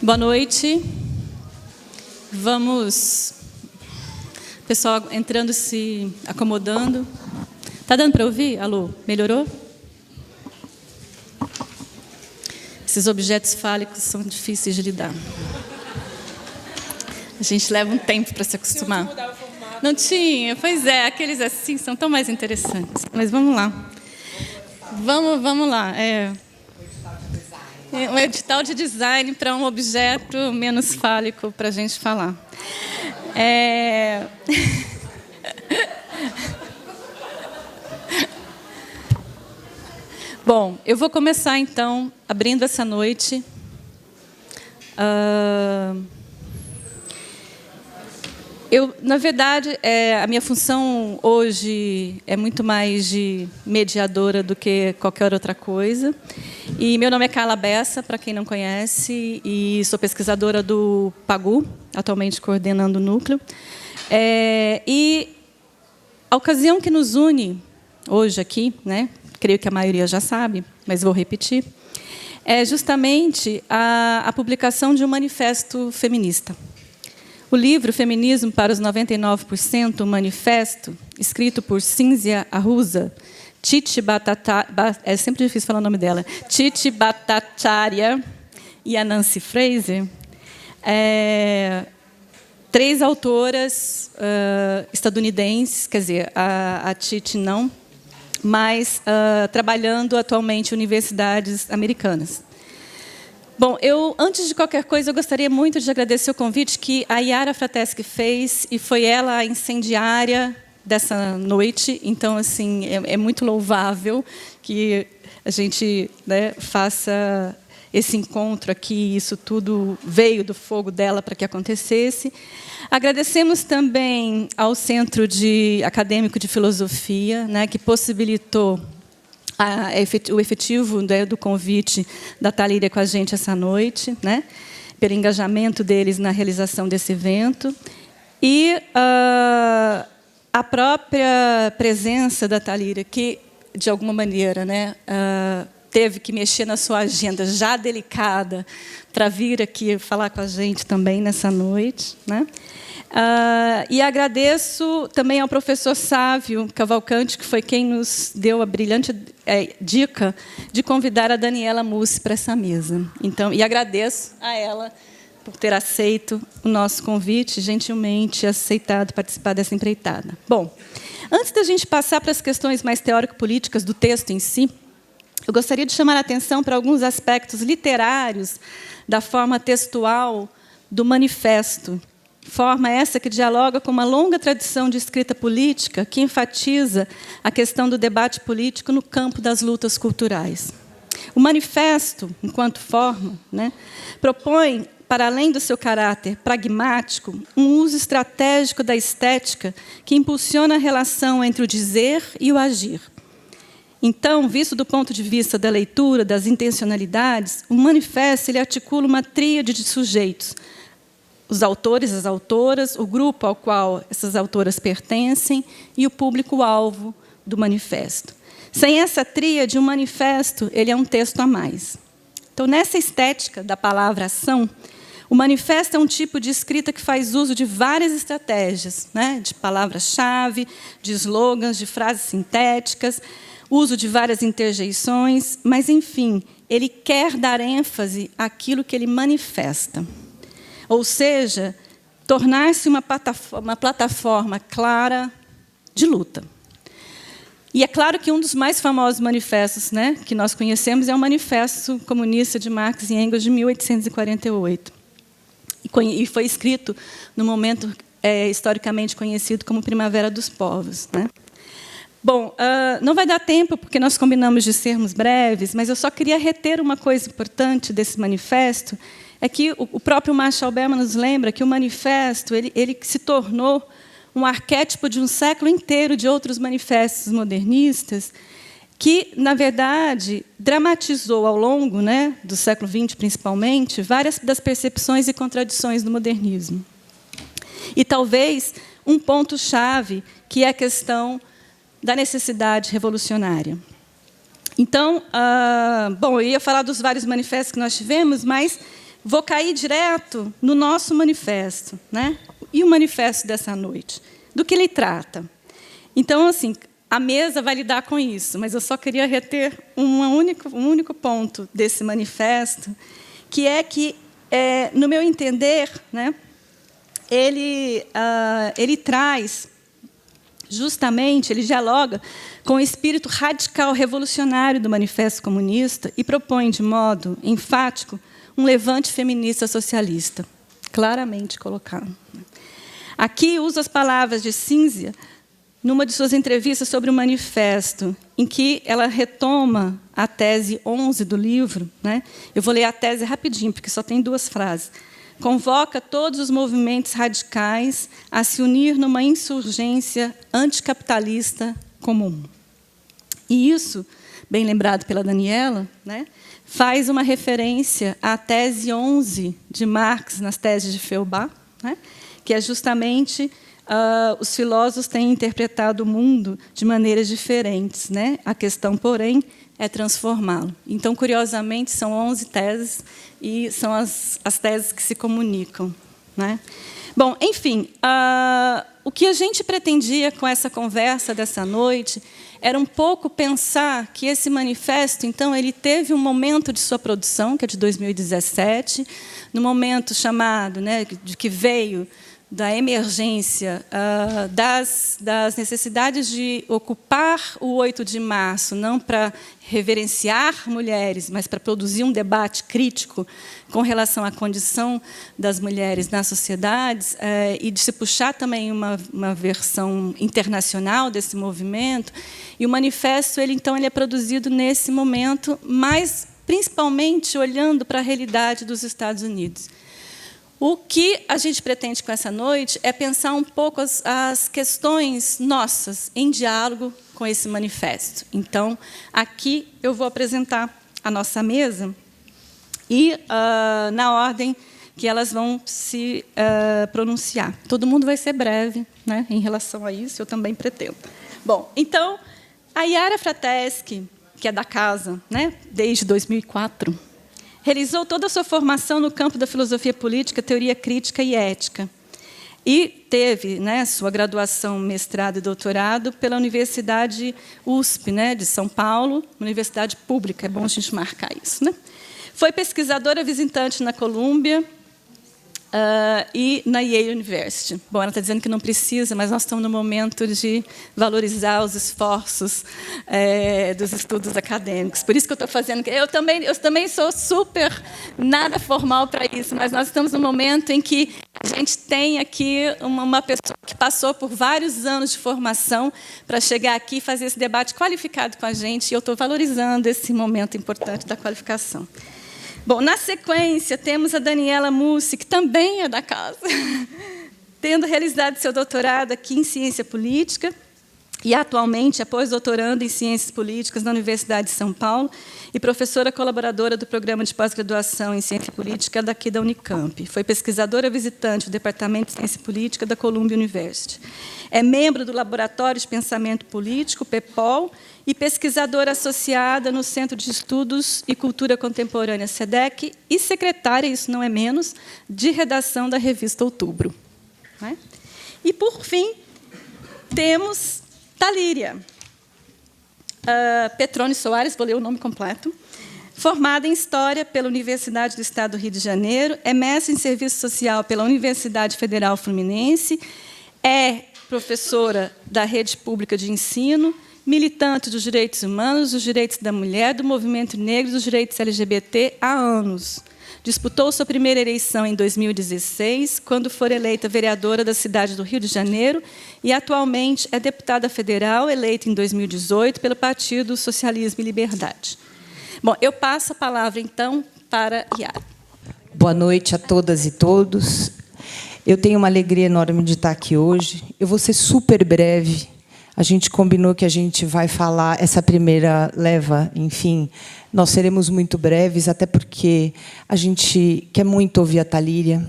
Boa noite. Vamos... Pessoal entrando, se acomodando. Tá dando para ouvir? Alô? Melhorou? Esses objetos fálicos são difíceis de lidar. A gente leva um tempo para se acostumar. Não tinha? Pois é, aqueles assim são tão mais interessantes. Mas vamos lá. Vamos lá. Um edital de design para um objeto menos fálico para a gente falar. Bom, eu vou começar, então, abrindo essa noite. Na verdade, a minha função hoje é muito mais de mediadora do que qualquer outra coisa. E meu nome é Carla Bessa, para quem não conhece, e sou pesquisadora do PAGU, atualmente coordenando o núcleo. E a ocasião que nos une hoje aqui, né, creio que a maioria já sabe, mas vou repetir, é justamente a publicação de um manifesto feminista. O livro Feminismo para os 99%, um manifesto, escrito por Cínzia Arruza, é sempre difícil falar o nome dela, Titi Bhattacharya e a Nancy Fraser, três autoras estadunidenses, quer dizer, a Titi não, mas trabalhando atualmente em universidades americanas. Bom, antes de qualquer coisa, eu gostaria muito de agradecer o convite que a Yara Frateschi fez, e foi ela a incendiária dessa noite. Então, assim, é muito louvável que a gente, né, faça esse encontro aqui. Isso tudo veio do fogo dela para que acontecesse. Agradecemos também ao Centro Acadêmico de Filosofia, né, que possibilitou o efetivo, né, do convite da Thalíria com a gente essa noite, né, pelo engajamento deles na realização desse evento. E a própria presença da Thalíria, que, de alguma maneira, né, teve que mexer na sua agenda já delicada para vir aqui falar com a gente também nessa noite, né? E agradeço também ao professor Sávio Cavalcante, que foi quem nos deu a brilhante dica de convidar a Daniela Mussi para essa mesa. Então, e agradeço a ela por ter aceito o nosso convite, gentilmente aceitado participar dessa empreitada. Bom, antes da gente passar para as questões mais teórico-políticas do texto em si, eu gostaria de chamar a atenção para alguns aspectos literários da forma textual do manifesto. Forma essa que dialoga com uma longa tradição de escrita política que enfatiza a questão do debate político no campo das lutas culturais. O manifesto, enquanto forma, né, propõe, para além do seu caráter pragmático, um uso estratégico da estética que impulsiona a relação entre o dizer e o agir. Então, visto do ponto de vista da leitura, das intencionalidades, o manifesto ele articula uma tríade de sujeitos: os autores, as autoras, o grupo ao qual essas autoras pertencem e o público-alvo do manifesto. Sem essa tríade, o manifesto ele é um texto a mais. Então, nessa estética da palavra ação, o manifesto é um tipo de escrita que faz uso de várias estratégias, né? De palavras-chave, de slogans, de frases sintéticas, uso de várias interjeições, mas, enfim, ele quer dar ênfase àquilo que ele manifesta. Ou seja, tornar-se uma plataforma clara de luta. E é claro que um dos mais famosos manifestos, né, que nós conhecemos é o Manifesto Comunista de Marx e Engels, de 1848. E foi escrito no momento historicamente conhecido como Primavera dos Povos, né? Bom, não vai dar tempo, porque nós combinamos de sermos breves, mas eu só queria reter uma coisa importante desse manifesto, é que o próprio Marshall Berman nos lembra que o manifesto ele se tornou um arquétipo de um século inteiro de outros manifestos modernistas, que, na verdade, dramatizou ao longo, né, do século XX, principalmente, várias das percepções e contradições do modernismo. E, talvez, um ponto-chave, que é a questão da necessidade revolucionária. Então, bom, eu ia falar dos vários manifestos que nós tivemos, mas vou cair direto no nosso manifesto, né? E o manifesto dessa noite, do que ele trata. Então, assim, a mesa vai lidar com isso, mas eu só queria reter um único ponto desse manifesto, que é que, no meu entender, né, ele traz, justamente, ele dialoga com o espírito radical revolucionário do Manifesto Comunista e propõe, de modo enfático, um levante feminista socialista, claramente colocado. Aqui uso as palavras de Cínzia, numa de suas entrevistas sobre o manifesto, em que ela retoma a tese 11 do livro, né? Eu vou ler a tese rapidinho, porque só tem 2 frases. Convoca todos os movimentos radicais a se unir numa insurgência anticapitalista comum. E isso, bem lembrado pela Daniela, né, faz uma referência à tese 11 de Marx nas teses de Feuerbach, né, que é justamente os filósofos têm interpretado o mundo de maneiras diferentes, né? A questão, porém, é transformá-lo. Então, curiosamente, são 11 teses e são as teses que se comunicam, né? Bom, enfim, o que a gente pretendia com essa conversa dessa noite era um pouco pensar que esse manifesto, então, ele teve um momento de sua produção, que é de 2017, no momento chamado, né, de que veio da emergência, das necessidades de ocupar o 8 de março, não para reverenciar mulheres, mas para produzir um debate crítico com relação à condição das mulheres nas sociedades, e de se puxar também uma versão internacional desse movimento. E o manifesto, então, ele é produzido nesse momento, mas principalmente olhando para a realidade dos Estados Unidos. O que a gente pretende com essa noite é pensar um pouco as questões nossas em diálogo com esse manifesto. Então, aqui eu vou apresentar a nossa mesa e, na ordem que elas vão se pronunciar. Todo mundo vai ser breve, né, em relação a isso, eu também pretendo. Bom, então, a Yara Frateschi, que é da casa, né, desde 2004, realizou toda a sua formação no campo da filosofia política, teoria crítica e ética. E teve, né, sua graduação, mestrado e doutorado pela Universidade USP, né, de São Paulo, universidade pública, é bom a gente marcar isso, né? Foi pesquisadora visitante na Colômbia e na Yale University. Bom, ela está dizendo que não precisa, mas nós estamos no momento de valorizar os esforços dos estudos acadêmicos. Por isso que eu estou fazendo. Eu também sou super nada formal para isso, mas nós estamos no momento em que a gente tem aqui uma pessoa que passou por vários anos de formação para chegar aqui e fazer esse debate qualificado com a gente, e eu estou valorizando esse momento importante da qualificação. Bom, na sequência, temos a Daniela Mussi, que também é da casa, tendo realizado seu doutorado aqui em Ciência Política e, atualmente, é pós-doutorando em Ciências Políticas na Universidade de São Paulo e professora colaboradora do Programa de Pós-Graduação em Ciência Política daqui da Unicamp. Foi pesquisadora visitante do Departamento de Ciência Política da Columbia University. É membro do Laboratório de Pensamento Político, PEPOL, e pesquisadora associada no Centro de Estudos e Cultura Contemporânea, SEDEC, e secretária, isso não é menos, de redação da revista Outubro. E, por fim, temos Talíria Petrone Soares, vou ler o nome completo, formada em História pela Universidade do Estado do Rio de Janeiro, é mestre em Serviço Social pela Universidade Federal Fluminense, é professora da Rede Pública de Ensino, militante dos direitos humanos, dos direitos da mulher, do movimento negro e dos direitos LGBT há anos. Disputou sua primeira eleição em 2016, quando foi eleita vereadora da cidade do Rio de Janeiro, e atualmente é deputada federal, eleita em 2018 pelo Partido Socialismo e Liberdade. Bom, eu passo a palavra, então, para Yara. Boa noite a todas e todos. Eu tenho uma alegria enorme de estar aqui hoje. Eu vou ser super breve. A gente combinou que a gente vai falar essa primeira leva, enfim, nós seremos muito breves, até porque a gente quer muito ouvir a Talíria,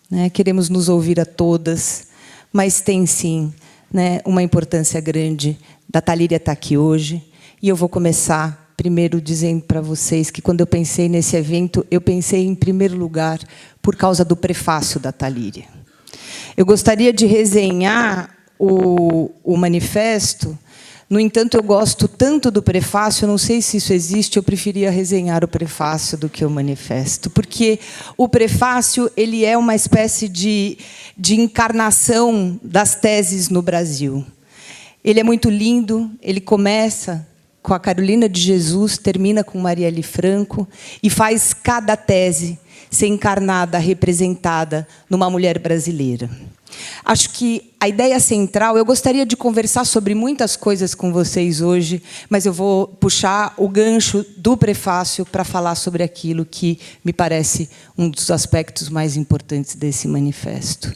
né? Queremos nos ouvir a todas, mas tem, sim, né, uma importância grande da Talíria estar aqui hoje. E eu vou começar primeiro dizendo para vocês que, quando eu pensei nesse evento, eu pensei, em primeiro lugar, por causa do prefácio da Thalíria. Eu gostaria de resenhar o manifesto. No entanto, eu gosto tanto do prefácio, eu não sei se isso existe, eu preferia resenhar o prefácio do que o manifesto, porque o prefácio ele é uma espécie de encarnação das teses no Brasil. Ele é muito lindo, ele começa com a Carolina de Jesus, termina com Marielle Franco, e faz cada tese ser encarnada, representada numa mulher brasileira. Acho que a ideia central, eu gostaria de conversar sobre muitas coisas com vocês hoje, mas eu vou puxar o gancho do prefácio para falar sobre aquilo que me parece um dos aspectos mais importantes desse manifesto.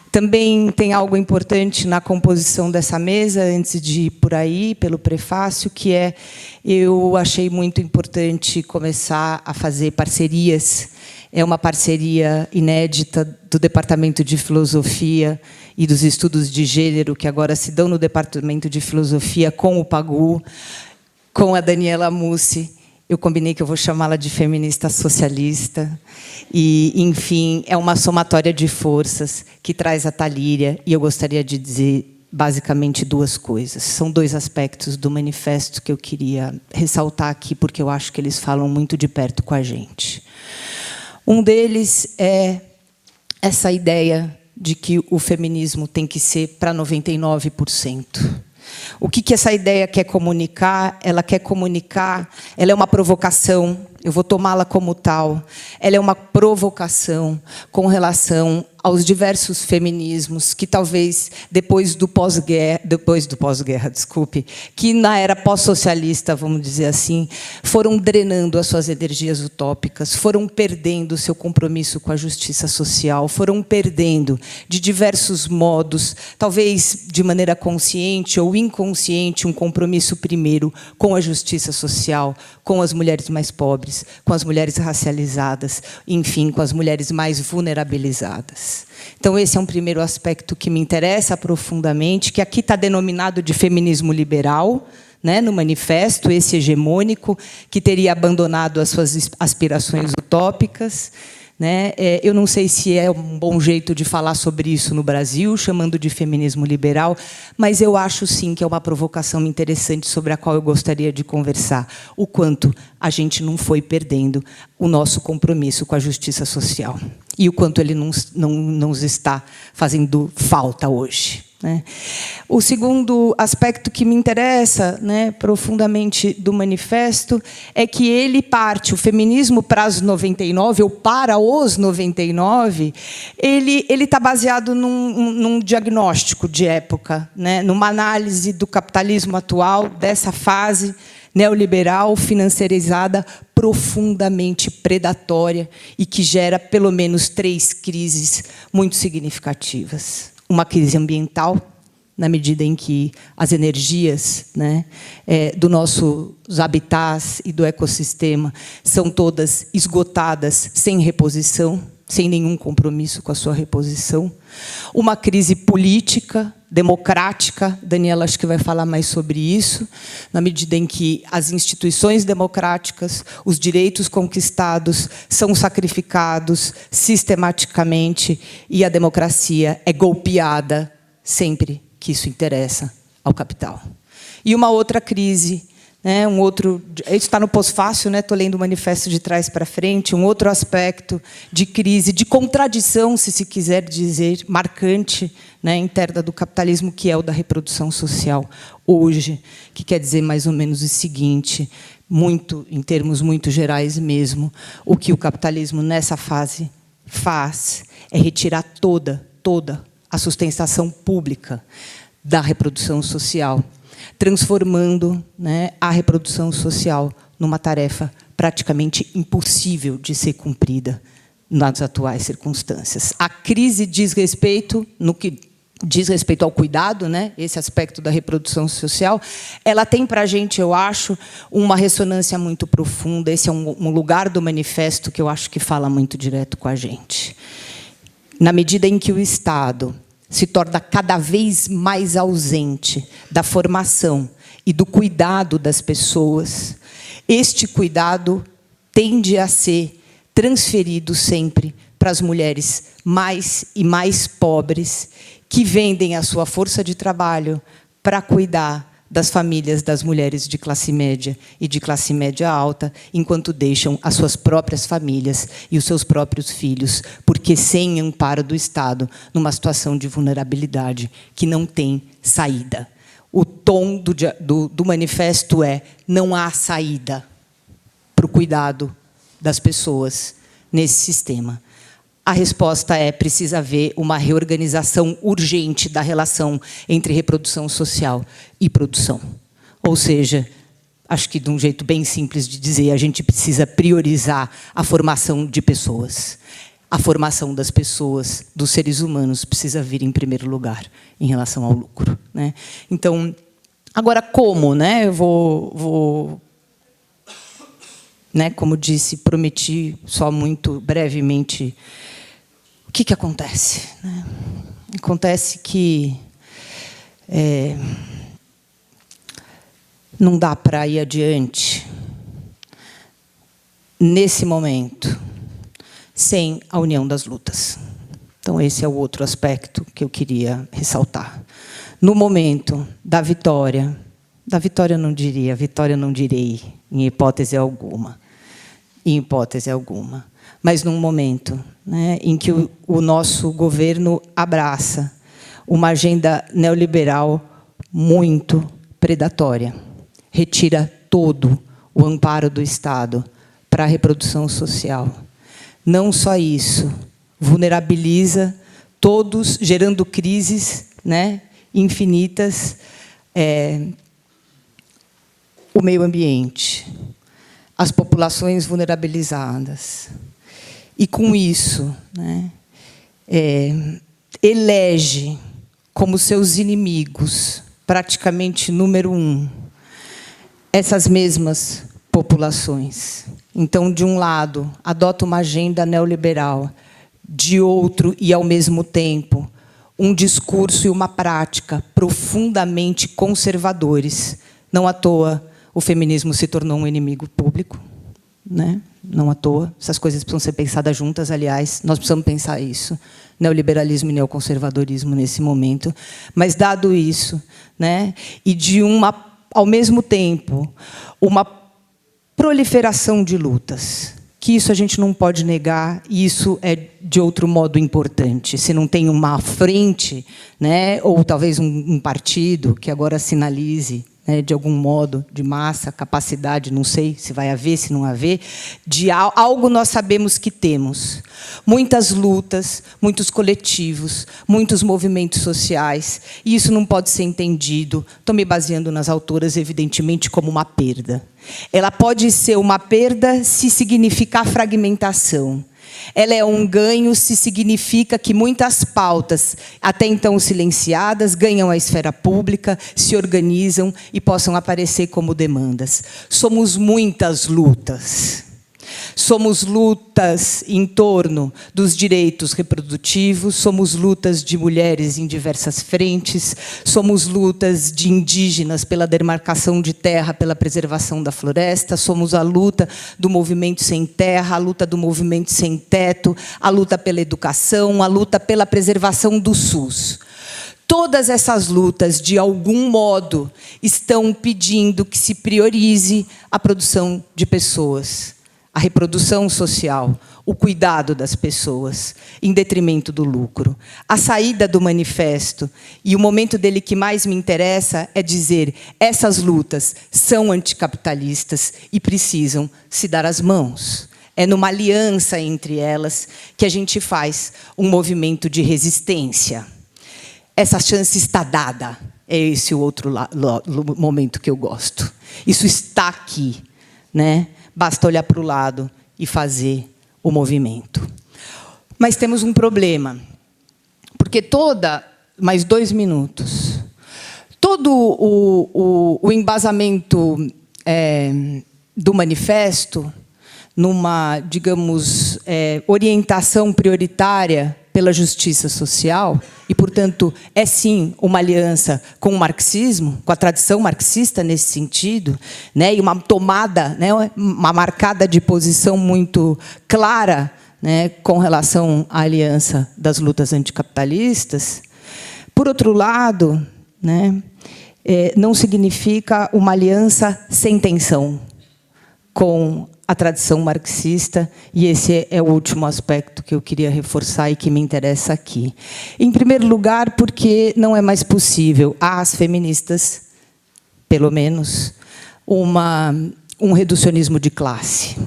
Também tem algo importante na composição dessa mesa, antes de ir por aí, pelo prefácio, que é, eu achei muito importante começar a fazer parcerias. É uma parceria inédita do Departamento de Filosofia e dos Estudos de Gênero, que agora se dão no Departamento de Filosofia, com o Pagu, com a Daniela Mussi. Eu combinei que eu vou chamá-la de feminista socialista. E, enfim, é uma somatória de forças que traz a Thalíria. E eu gostaria de dizer, basicamente, duas coisas. São dois aspectos do manifesto que eu queria ressaltar aqui, porque eu acho que eles falam muito de perto com a gente. Um deles é essa ideia de que o feminismo tem que ser para 99%. O que essa ideia quer comunicar? Ela quer comunicar, ela é uma provocação, eu vou tomá-la como tal, ela é uma provocação com relação aos diversos feminismos que talvez depois do pós-guerra, desculpe, que na era pós-socialista, vamos dizer assim, foram drenando as suas energias utópicas, foram perdendo o seu compromisso com a justiça social, foram perdendo de diversos modos, talvez de maneira consciente ou inconsciente, um compromisso primeiro com a justiça social, com as mulheres mais pobres, com as mulheres racializadas, enfim, com as mulheres mais vulnerabilizadas. Então, esse é um primeiro aspecto que me interessa profundamente, que aqui está denominado de feminismo liberal, né, no manifesto, esse hegemônico, que teria abandonado as suas aspirações utópicas. Né? Eu não sei se é um bom jeito de falar sobre isso no Brasil, chamando de feminismo liberal, mas eu acho, sim, que é uma provocação interessante sobre a qual eu gostaria de conversar. O quanto a gente não foi perdendo o nosso compromisso com a justiça social. E o quanto ele não nos está fazendo falta hoje. Né? O segundo aspecto que me interessa, né, profundamente do manifesto é que ele parte, o feminismo para os 99, ou para os 99, ele está baseado num diagnóstico de época, né, numa análise do capitalismo atual, dessa fase neoliberal, financiarizada, profundamente predatória e que gera pelo menos 3 crises muito significativas. Uma crise ambiental, na medida em que as energias, né, do nossos habitats e do ecossistema são todas esgotadas, sem reposição, sem nenhum compromisso com a sua reposição. Uma crise política, democrática, Daniela acho que vai falar mais sobre isso, na medida em que as instituições democráticas, os direitos conquistados são sacrificados sistematicamente e a democracia é golpeada sempre que isso interessa ao capital. E uma outra crise, né, isso está no pós-fácil, né, estou lendo o manifesto de trás para frente, um outro aspecto de crise, de contradição, se quiser dizer, marcante, né, interna do capitalismo, que é o da reprodução social hoje, que quer dizer mais ou menos o seguinte, em termos muito gerais mesmo, o que o capitalismo nessa fase faz é retirar toda a sustentação pública da reprodução social, transformando, né, a reprodução social numa tarefa praticamente impossível de ser cumprida nas atuais circunstâncias. A crise diz respeito, no que diz respeito ao cuidado, né, esse aspecto da reprodução social, ela tem para a gente, eu acho, uma ressonância muito profunda. Esse é um lugar do manifesto que eu acho que fala muito direto com a gente. Na medida em que o Estado se torna cada vez mais ausente da formação e do cuidado das pessoas, este cuidado tende a ser transferido sempre para as mulheres mais e mais pobres, que vendem a sua força de trabalho para cuidar das famílias das mulheres de classe média e de classe média alta, enquanto deixam as suas próprias famílias e os seus próprios filhos, porque sem amparo do Estado, numa situação de vulnerabilidade que não tem saída. O tom do manifesto é: não há saída para o cuidado das pessoas nesse sistema. A resposta é: precisa haver uma reorganização urgente da relação entre reprodução social e produção. Ou seja, acho que de um jeito bem simples de dizer, a gente precisa priorizar a formação de pessoas. A formação das pessoas, dos seres humanos, precisa vir em primeiro lugar em relação ao lucro, né? Então, agora como, né? Eu vou né, como disse, prometi só muito brevemente. O que acontece? Né? Acontece que não dá para ir adiante nesse momento sem a união das lutas. Então, esse é o outro aspecto que eu queria ressaltar. No momento da vitória não diria, vitória não direi, em hipótese alguma. Em hipótese alguma. Mas num momento, né, em que o nosso governo abraça uma agenda neoliberal muito predatória, retira todo o amparo do Estado para a reprodução social. Não só isso, vulnerabiliza todos, gerando crises, né, infinitas, o meio ambiente, as populações vulnerabilizadas. E, com isso, né, elege como seus inimigos, praticamente número 1, essas mesmas populações. Então, de um lado, adota uma agenda neoliberal, de outro, e, ao mesmo tempo, um discurso e uma prática profundamente conservadores. Não à toa, o feminismo se tornou um inimigo público, né? Não à toa. Essas coisas precisam ser pensadas juntas, aliás. Nós precisamos pensar isso. Neoliberalismo e neoconservadorismo nesse momento. Mas, dado isso, né, e de ao mesmo tempo, uma proliferação de lutas, que isso a gente não pode negar, e isso é, de outro modo, importante. Se não tem uma frente, né, ou talvez um partido que agora sinalize, né, de algum modo, de massa, capacidade, não sei se vai haver, se não haver, de algo nós sabemos que temos. Muitas lutas, muitos coletivos, muitos movimentos sociais, e isso não pode ser entendido, estou me baseando nas autoras, evidentemente, como uma perda. Ela pode ser uma perda se significar fragmentação. Ela é um ganho se significa que muitas pautas, até então silenciadas, ganham a esfera pública, se organizam e possam aparecer como demandas. Somos muitas lutas. Somos lutas em torno dos direitos reprodutivos, somos lutas de mulheres em diversas frentes, somos lutas de indígenas pela demarcação de terra, pela preservação da floresta, somos a luta do movimento sem terra, a luta do movimento sem teto, a luta pela educação, a luta pela preservação do SUS. Todas essas lutas, de algum modo, estão pedindo que se priorize a produção de pessoas, a reprodução social, o cuidado das pessoas, em detrimento do lucro. A saída do manifesto, e o momento dele que mais me interessa, é dizer: essas lutas são anticapitalistas e precisam se dar as mãos. É numa aliança entre elas que a gente faz um movimento de resistência. Essa chance está dada. É esse o outro momento que eu gosto. Isso está aqui, né? Basta olhar para o lado e fazer o movimento. Mas temos um problema, porque mais 2 minutos, todo o embasamento do manifesto, numa, digamos, orientação prioritária pela justiça social e, portanto, é sim uma aliança com o marxismo, com a tradição marxista nesse sentido, né, e uma tomada, né, uma marcada de posição muito clara, né, com relação à aliança das lutas anticapitalistas. Por outro lado, né, não significa uma aliança sem tensão com a tradição marxista, e esse é o último aspecto que eu queria reforçar e que me interessa aqui. Em primeiro lugar, porque não é mais possível às feministas, pelo menos, um reducionismo de classe.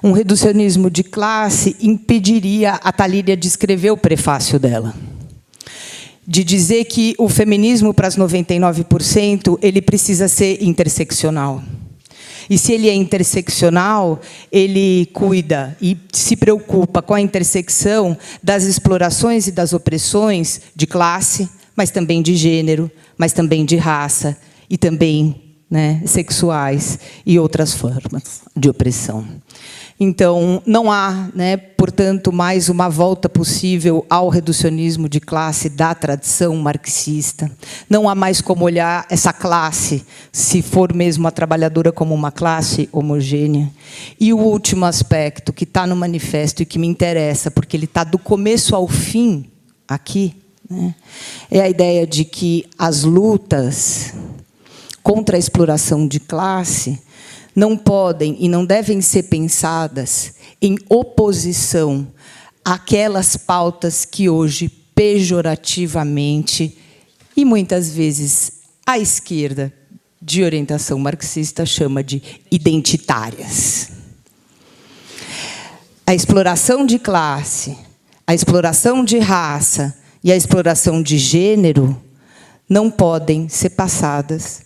Um reducionismo de classe impediria a Thalíria de escrever o prefácio dela, de dizer que o feminismo, para as 99%, ele precisa ser interseccional. E se ele é interseccional, ele cuida e se preocupa com a intersecção das explorações e das opressões de classe, mas também de gênero, mas também de raça e também, né, sexuais e outras formas de opressão. Então, não há, né, portanto, mais uma volta possível ao reducionismo de classe da tradição marxista. Não há mais como olhar essa classe, se for mesmo a trabalhadora, como uma classe homogênea. E o último aspecto que está no manifesto e que me interessa, porque ele está do começo ao fim aqui, né, é a ideia de que as lutas contra a exploração de classe não podem e não devem ser pensadas em oposição àquelas pautas que hoje, pejorativamente, e muitas vezes a esquerda de orientação marxista chama de identitárias. A exploração de classe, a exploração de raça e a exploração de gênero não podem ser passadas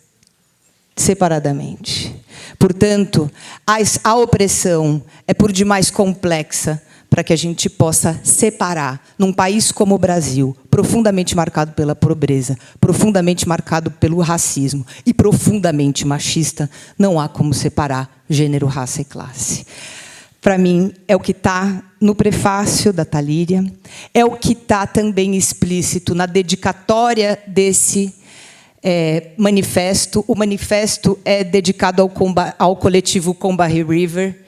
separadamente. Portanto, a opressão é por demais complexa para que a gente possa separar, num país como o Brasil, profundamente marcado pela pobreza, profundamente marcado pelo racismo e profundamente machista, não há como separar gênero, raça e classe. Para mim, é o que está no prefácio da Thalíria, é o que está também explícito na dedicatória desse manifesto. O manifesto é dedicado ao coletivo Combahee River.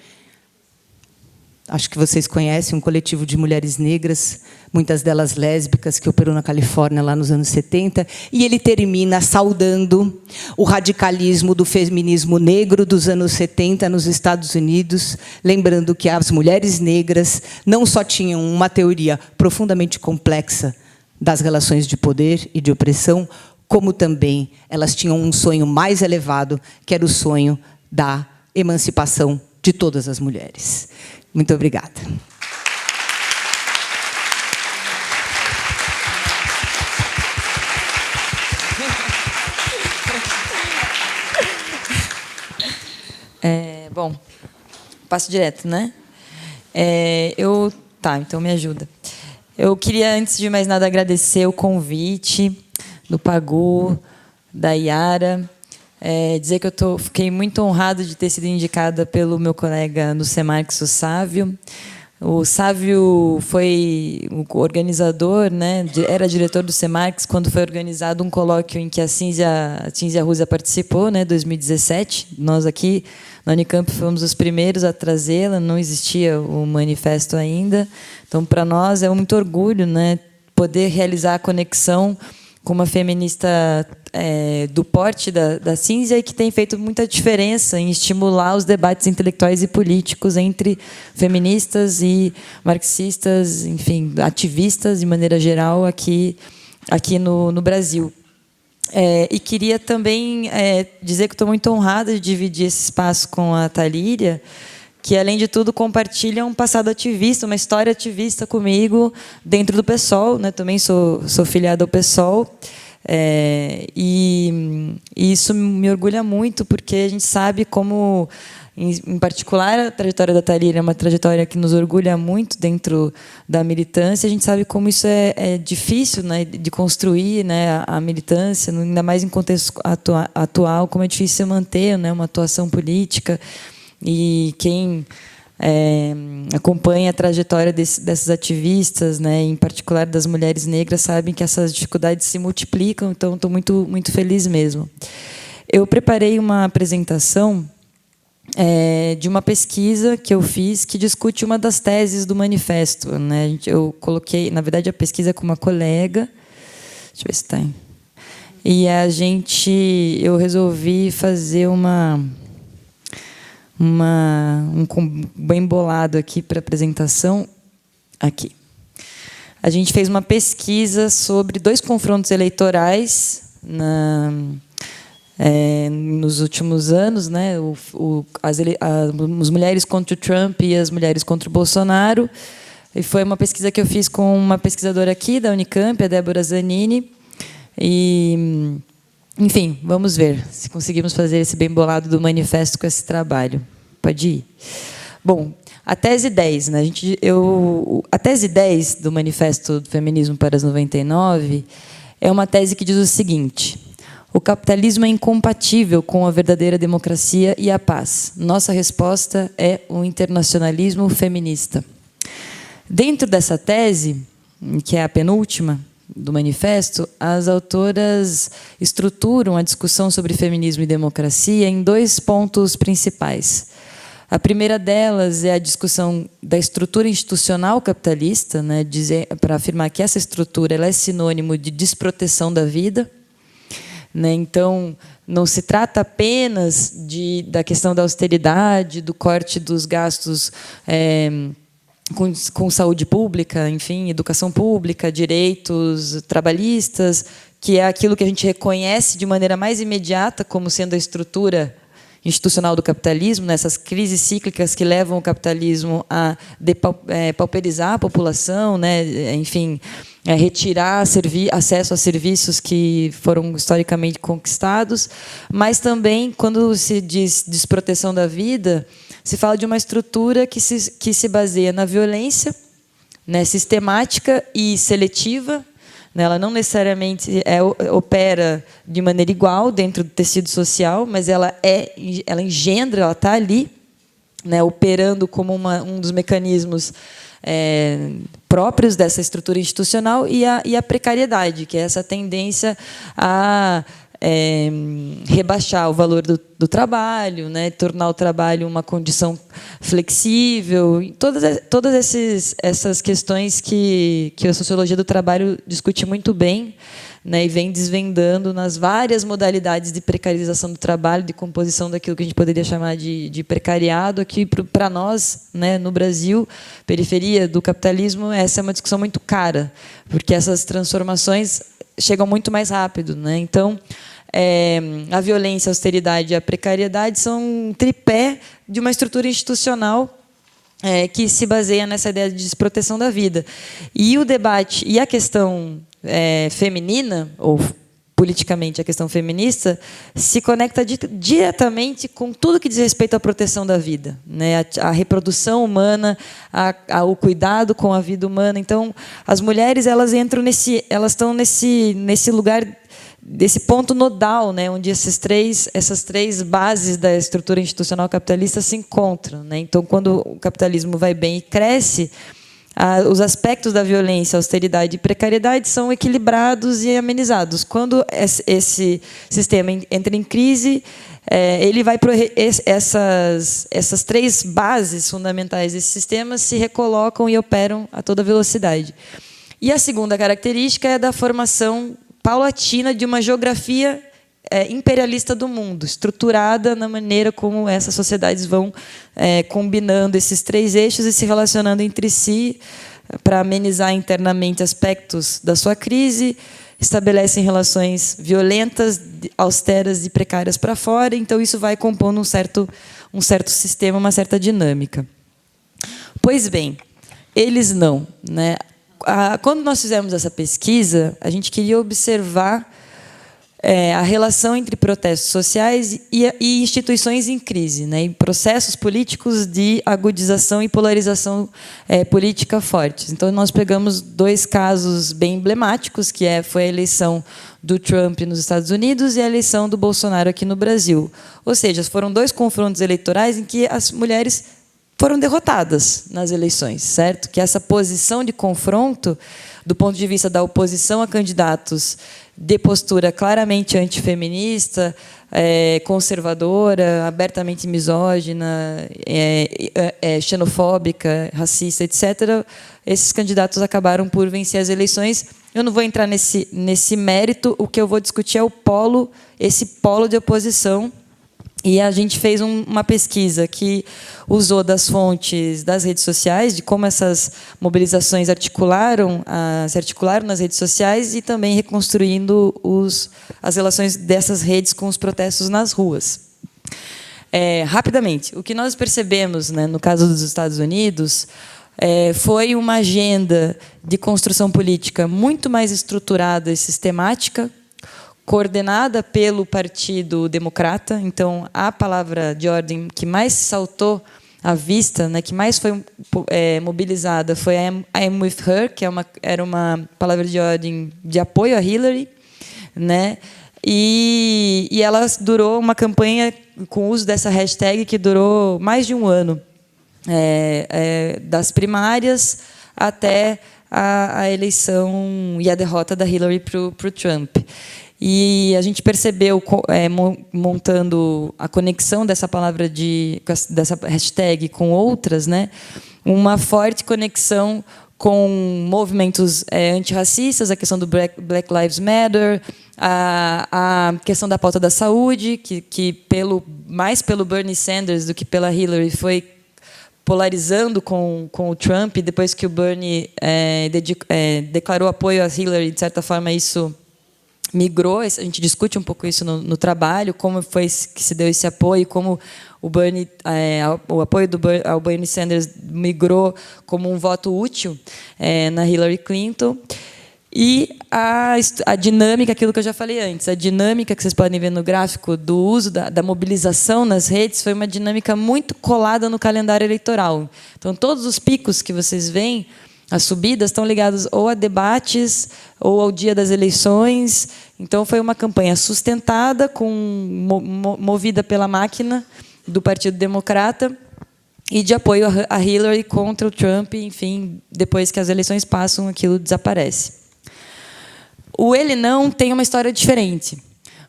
Acho que vocês conhecem, um coletivo de mulheres negras, muitas delas lésbicas, que operou na Califórnia lá nos anos 70. E ele termina saudando o radicalismo do feminismo negro dos anos 70 nos Estados Unidos, lembrando que as mulheres negras não só tinham uma teoria profundamente complexa das relações de poder e de opressão, como também elas tinham um sonho mais elevado, que era o sonho da emancipação de todas as mulheres. Muito obrigada. Bom, passo direto, né? Tá, então me ajuda. Eu queria, antes de mais nada, agradecer o convite do Pagu, da Yara, dizer que eu fiquei muito honrado de ter sido indicada pelo meu colega no Semarx, o Sávio. O Sávio foi o organizador, né, era diretor do Semarx quando foi organizado um colóquio em que a Cínzia Ruza participou, né, 2017. Nós aqui na Unicamp fomos os primeiros a trazê-la, não existia o manifesto ainda. Então, para nós é muito orgulho, né, poder realizar a conexão com uma feminista do porte da Cínzia e que tem feito muita diferença em estimular os debates intelectuais e políticos entre feministas e marxistas, enfim, ativistas, de maneira geral, aqui no Brasil. E queria também dizer que estou muito honrada de dividir esse espaço com a Thalíria, que, além de tudo, compartilha um passado ativista, uma história ativista comigo dentro do PSOL, né? Também sou filiada ao PSOL. E isso me orgulha muito, porque a gente sabe como, em particular, a trajetória da Thalíria é uma trajetória que nos orgulha muito dentro da militância. A gente sabe como isso é difícil, né, de construir, né, a militância, ainda mais em contexto atual, como é difícil manter, né, uma atuação política. E quem acompanha a trajetória dessas ativistas, né, em particular das mulheres negras, sabem que essas dificuldades se multiplicam, então estou muito feliz mesmo. Eu preparei uma apresentação de uma pesquisa que eu fiz que discute uma das teses do manifesto, né? Eu coloquei, na verdade, a pesquisa com uma colega. Deixa eu ver se está aí. E eu resolvi fazer um bem bolado aqui para apresentação. Aqui. A gente fez uma pesquisa sobre 2 confrontos eleitorais nos últimos anos, né? As mulheres contra o Trump e as mulheres contra o Bolsonaro. E foi uma pesquisa que eu fiz com uma pesquisadora aqui da Unicamp, a Débora Zanini. E, enfim, vamos ver se conseguimos fazer esse bem bolado do manifesto com esse trabalho. Pode ir. Bom, a tese 10, né? A tese 10 do Manifesto do Feminismo para as 99 é uma tese que diz o seguinte: o capitalismo é incompatível com a verdadeira democracia e a paz. Nossa resposta é o internacionalismo feminista. Dentro dessa tese, que é a penúltima do manifesto, as autoras estruturam a discussão sobre feminismo e democracia em 2 pontos principais. A primeira delas é a discussão da estrutura institucional capitalista, né, para afirmar que essa estrutura ela é sinônimo de desproteção da vida. Né? Então, não se trata apenas da questão da austeridade, do corte dos gastos com saúde pública, enfim, educação pública, direitos trabalhistas, que é aquilo que a gente reconhece de maneira mais imediata como sendo a estrutura institucional do capitalismo, nessas crises cíclicas que levam o capitalismo a pauperizar a população, né? Enfim, retirar acesso a serviços que foram historicamente conquistados, mas também, quando se diz desproteção da vida, se fala de uma estrutura que se baseia na violência, né, sistemática e seletiva. Ela não necessariamente opera de maneira igual dentro do tecido social, mas ela engendra, ela está ali, né, operando como um dos mecanismos próprios dessa estrutura institucional, e a precariedade, que é essa tendência a rebaixar o valor do trabalho, né, tornar o trabalho uma condição flexível, todas essas questões que a sociologia do trabalho discute muito bem, né, e vem desvendando nas várias modalidades de precarização do trabalho, de composição daquilo que a gente poderia chamar de precariado. Aqui, para nós, né, no Brasil, periferia do capitalismo, essa é uma discussão muito cara, porque essas transformações chegam muito mais rápido, né? Então, a violência, a austeridade e a precariedade são um tripé de uma estrutura institucional que se baseia nessa ideia de desproteção da vida. E o debate e a questão feminina, ou politicamente a questão feminista, se conecta diretamente com tudo que diz respeito à proteção da vida, né? A reprodução humana, o cuidado com a vida humana. Então, as mulheres elas estão nesse lugar, desse ponto nodal, né, onde essas três bases da estrutura institucional capitalista se encontram, né? Então, quando o capitalismo vai bem e cresce, os aspectos da violência, austeridade e precariedade são equilibrados e amenizados. Quando esse sistema entra em crise, ele vai essas 3 bases fundamentais desse sistema se recolocam e operam a toda velocidade. E a segunda característica é da formação paulatina de uma geografia imperialista do mundo, estruturada na maneira como essas sociedades vão combinando esses 3 eixos e se relacionando entre si para amenizar internamente aspectos da sua crise, estabelecem relações violentas, austeras e precárias para fora. Então, isso vai compondo um certo sistema, uma certa dinâmica. Pois bem, eles não, né? Quando nós fizemos essa pesquisa, a gente queria observar a relação entre protestos sociais e instituições em crise, né, e processos políticos de agudização e polarização política fortes. Então, nós pegamos 2 casos bem emblemáticos, que foi a eleição do Trump nos Estados Unidos e a eleição do Bolsonaro aqui no Brasil. Ou seja, foram 2 confrontos eleitorais em que as mulheres foram derrotadas nas eleições, certo? Que essa posição de confronto, do ponto de vista da oposição a candidatos de postura claramente antifeminista, conservadora, abertamente misógina, xenofóbica, racista, etc., esses candidatos acabaram por vencer as eleições. Eu não vou entrar nesse mérito, o que eu vou discutir é esse polo de oposição. E a gente fez uma pesquisa que usou das fontes das redes sociais, de como essas mobilizações se articularam nas redes sociais e também reconstruindo as relações dessas redes com os protestos nas ruas. Rapidamente, o que nós percebemos, né, no caso dos Estados Unidos, foi uma agenda de construção política muito mais estruturada e sistemática, coordenada pelo Partido Democrata. Então, a palavra de ordem que mais saltou à vista, né, que mais foi mobilizada, foi I'm with her, que era uma palavra de ordem de apoio a Hillary, né? E ela durou uma campanha com o uso dessa hashtag que durou mais de um ano, das primárias até a eleição e a derrota da Hillary para o Trump. E a gente percebeu, montando a conexão dessa palavra dessa hashtag com outras, né, uma forte conexão com movimentos antirracistas, a questão do Black Lives Matter, a questão da pauta da saúde, que mais pelo Bernie Sanders do que pela Hillary foi polarizando com o Trump. Depois que o Bernie declarou apoio a Hillary, de certa forma isso migrou. A gente discute um pouco isso no trabalho, como foi que se deu esse apoio, como o apoio ao Bernie Sanders migrou como um voto útil na Hillary Clinton. E a dinâmica, aquilo que eu já falei antes, a dinâmica que vocês podem ver no gráfico do uso da mobilização nas redes foi uma dinâmica muito colada no calendário eleitoral. Então, todos os picos que vocês veem, as subidas, estão ligadas ou a debates ou ao dia das eleições. Então, foi uma campanha sustentada, movida pela máquina do Partido Democrata e de apoio a Hillary contra o Trump. Enfim, depois que as eleições passam, aquilo desaparece. O Ele Não tem uma história diferente,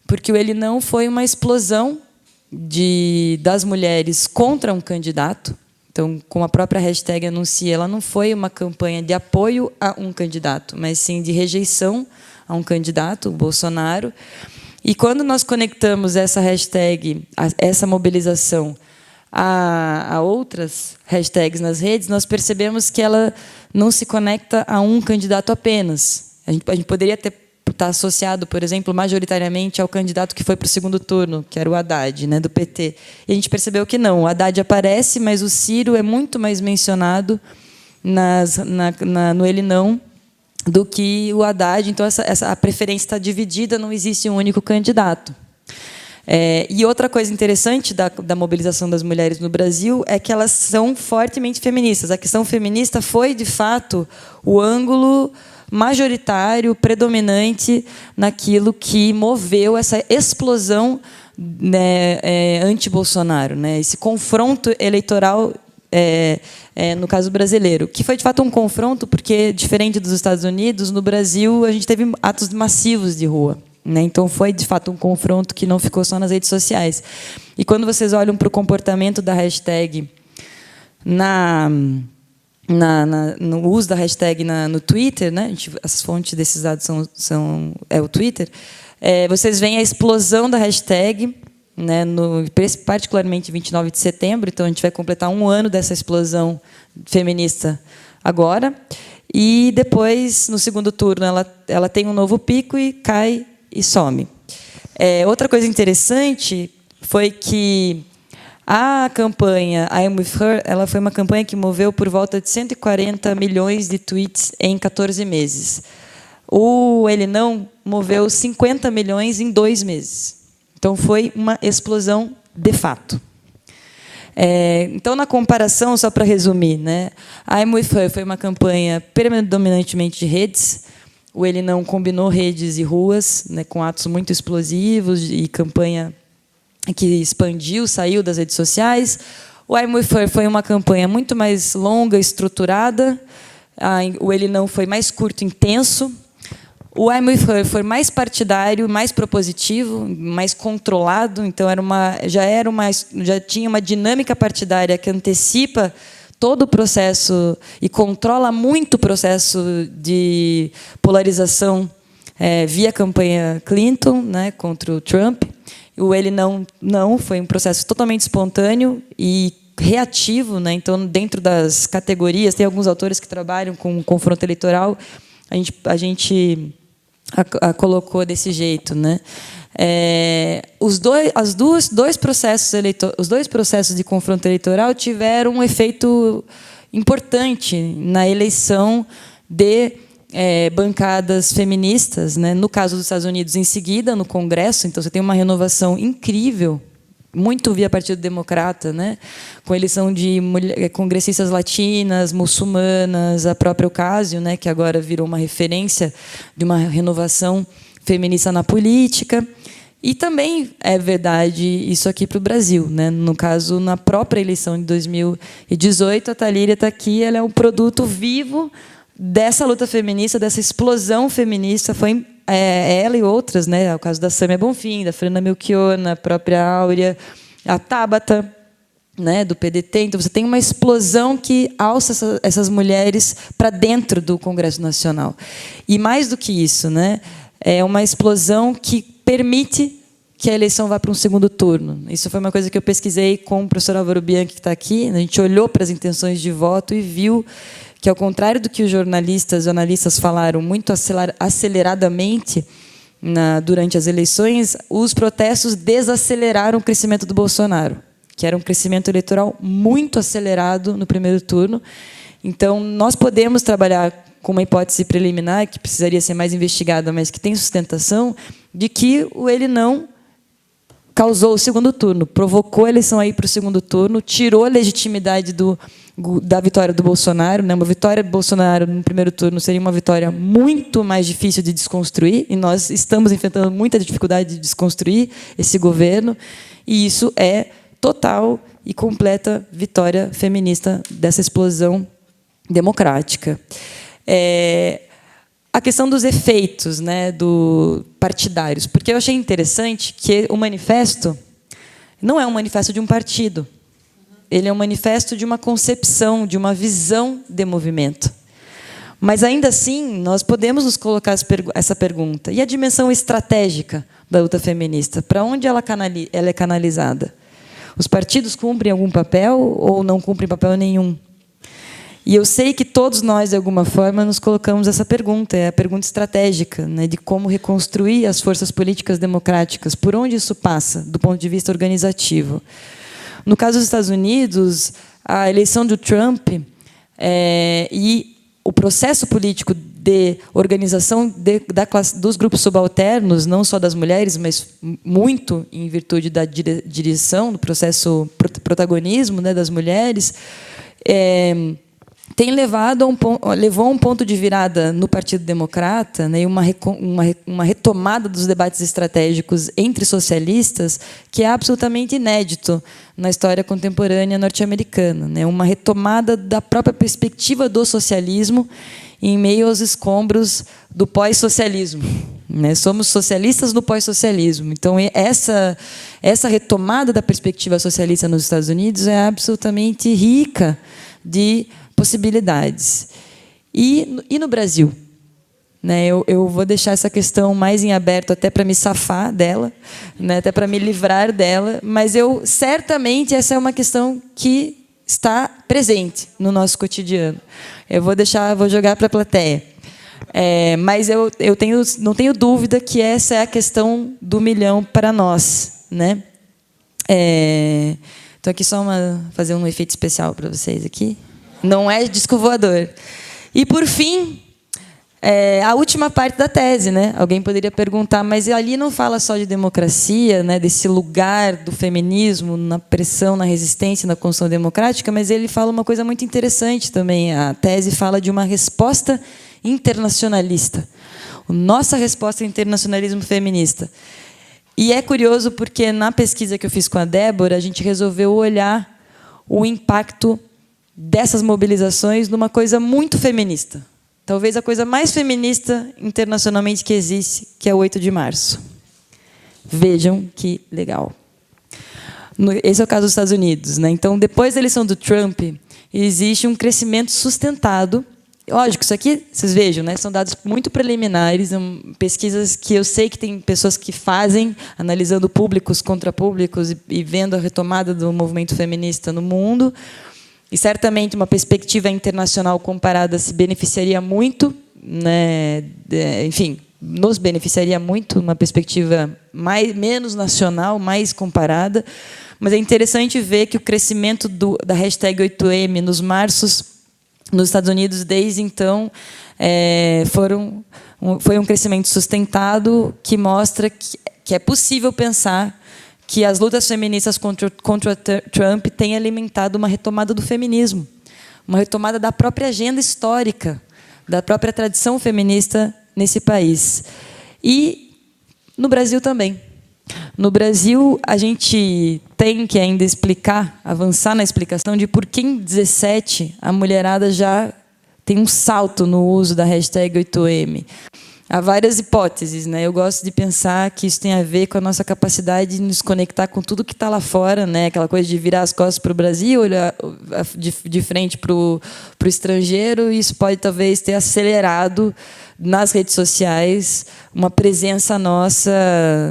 porque o Ele Não foi uma explosão das mulheres contra um candidato. Então, como a própria hashtag anuncia, ela não foi uma campanha de apoio a um candidato, mas sim de rejeição a um candidato, o Bolsonaro. E quando nós conectamos essa hashtag, essa mobilização, a outras hashtags nas redes, nós percebemos que ela não se conecta a um candidato apenas. A gente poderia estar associado, por exemplo, majoritariamente ao candidato que foi para o segundo turno, que era o Haddad, né, do PT. E a gente percebeu que não, o Haddad aparece, mas o Ciro é muito mais mencionado no Ele Não do que o Haddad. Então, a preferência está dividida, não existe um único candidato. E outra coisa interessante da mobilização das mulheres no Brasil é que elas são fortemente feministas. A questão feminista foi, de fato, o ângulo majoritário, predominante naquilo que moveu essa explosão, né, anti-Bolsonaro, né, esse confronto eleitoral, no caso brasileiro, que foi de fato um confronto, porque, diferente dos Estados Unidos, no Brasil a gente teve atos massivos de rua, né, então foi de fato um confronto que não ficou só nas redes sociais. E quando vocês olham para o comportamento da hashtag no uso da hashtag no Twitter, né? As fontes desses dados são o Twitter, vocês veem a explosão da hashtag, né, particularmente 29 de setembro, então a gente vai completar um ano dessa explosão feminista agora, e depois, no segundo turno, ela tem um novo pico e cai e some. Outra coisa interessante foi que a campanha I'm With Her, ela foi uma campanha que moveu por volta de 140 milhões de tweets em 14 meses. O Ele Não moveu 50 milhões em 2 meses. Então, foi uma explosão de fato. Então, na comparação, só para resumir, né, I'm With Her foi uma campanha predominantemente de redes. O Ele Não combinou redes e ruas, né, com atos muito explosivos e campanha que expandiu, saiu das redes sociais. O I'm With Her foi uma campanha muito mais longa, estruturada. O Ele Não foi mais curto, intenso. O I'm With Her foi mais partidário, mais propositivo, mais controlado. Então já tinha uma dinâmica partidária que antecipa todo o processo e controla muito o processo de polarização via campanha Clinton, né, contra o Trump. O Ele Não foi um processo totalmente espontâneo e reativo, né? Então, dentro das categorias, tem alguns autores que trabalham com confronto eleitoral, a gente colocou desse jeito, né? Os dois processos de confronto eleitoral tiveram um efeito importante na eleição de bancadas feministas, né? No caso dos Estados Unidos, em seguida, no Congresso. Então, você tem uma renovação incrível, muito via Partido Democrata, né? Com a eleição de congressistas latinas, muçulmanas, a própria Ocasio, né? Que agora virou uma referência de uma renovação feminista na política. E também é verdade isso aqui para o Brasil, né? No caso, na própria eleição de 2018, a Thalíria está aqui, ela é um produto vivo dessa luta feminista, dessa explosão feminista. Foi ela e outras, né? O caso da Sâmia Bonfim, da Fernanda Melchior, a própria Áurea, a Tabata, né, do PDT. Então, você tem uma explosão que alça essas mulheres para dentro do Congresso Nacional. E, mais do que isso, né, é uma explosão que permite que a eleição vá para um segundo turno. Isso foi uma coisa que eu pesquisei com o professor Álvaro Bianchi, que está aqui. A gente olhou para as intenções de voto e viu que, ao contrário do que os analistas falaram muito aceleradamente durante as eleições, os protestos desaceleraram o crescimento do Bolsonaro, que era um crescimento eleitoral muito acelerado no primeiro turno. Então, nós podemos trabalhar com uma hipótese preliminar, que precisaria ser mais investigada, mas que tem sustentação, de que o Ele Não causou o segundo turno, provocou a eleição aí para o segundo turno, tirou a legitimidade da vitória do Bolsonaro, né? Uma vitória do Bolsonaro no primeiro turno seria uma vitória muito mais difícil de desconstruir, e nós estamos enfrentando muita dificuldade de desconstruir esse governo, e isso é total e completa vitória feminista dessa explosão democrática. A questão dos efeitos, né, partidários, porque eu achei interessante que o manifesto não é um manifesto de um partido. Ele é um manifesto de uma concepção, de uma visão de movimento. Mas, ainda assim, nós podemos nos colocar essa pergunta. E a dimensão estratégica da luta feminista? Para onde ela é canalizada? Os partidos cumprem algum papel ou não cumprem papel nenhum? E eu sei que todos nós, de alguma forma, nos colocamos essa pergunta. É a pergunta estratégica, né, de como reconstruir as forças políticas democráticas. Por onde isso passa, do ponto de vista organizativo? No caso dos Estados Unidos, a eleição do Trump e o processo político de organização dos grupos subalternos, não só das mulheres, mas muito em virtude da direção, do processo protagonismo, né, das mulheres, levou a um ponto de virada no Partido Democrata, né, uma retomada dos debates estratégicos entre socialistas que é absolutamente inédito na história contemporânea norte-americana, né, uma retomada da própria perspectiva do socialismo em meio aos escombros do pós-socialismo, né? Somos socialistas no pós-socialismo. Então, essa retomada da perspectiva socialista nos Estados Unidos é absolutamente rica de possibilidades. E no Brasil? Né, eu vou deixar essa questão mais em aberto, até para me safar dela, né, até para me livrar dela, mas certamente essa é uma questão que está presente no nosso cotidiano. Eu vou jogar para a plateia. Mas eu não tenho dúvida que essa é a questão do milhão para nós, né? Estou aqui só fazer um efeito especial para vocês aqui. Não é disco voador. E, por fim, a última parte da tese, né? Alguém poderia perguntar, mas ali não fala só de democracia, né? Desse lugar do feminismo na pressão, na resistência, na construção democrática, mas ele fala uma coisa muito interessante também. A tese fala de uma resposta internacionalista. Nossa resposta ao internacionalismo feminista. E é curioso porque, na pesquisa que eu fiz com a Débora, a gente resolveu olhar o impacto dessas mobilizações numa coisa muito feminista. Talvez a coisa mais feminista internacionalmente que existe, que é o 8 de março. Vejam que legal. Esse é o caso dos Estados Unidos, né? Então, depois da eleição do Trump, existe um crescimento sustentado. Lógico, isso aqui, vocês vejam, né? São dados muito preliminares, pesquisas que eu sei que tem pessoas que fazem, analisando públicos contra públicos e vendo a retomada do movimento feminista no mundo. E, certamente, uma perspectiva internacional comparada se beneficiaria muito, né? Enfim, nos beneficiaria muito, uma perspectiva menos nacional, mais comparada. Mas é interessante ver que o crescimento da hashtag 8M nos marços nos Estados Unidos, desde então, foi um crescimento sustentado que mostra que é possível pensar que as lutas feministas contra Trump têm alimentado uma retomada do feminismo, uma retomada da própria agenda histórica, da própria tradição feminista nesse país. E no Brasil também. No Brasil, a gente tem que ainda avançar na explicação de por que, em 2017, a mulherada já tem um salto no uso da hashtag 8M. Há várias hipóteses, né? Eu gosto de pensar que isso tem a ver com a nossa capacidade de nos conectar com tudo que está lá fora, né? Aquela coisa de virar as costas para o Brasil, olhar de frente para o estrangeiro, e isso pode, talvez, ter acelerado nas redes sociais uma presença nossa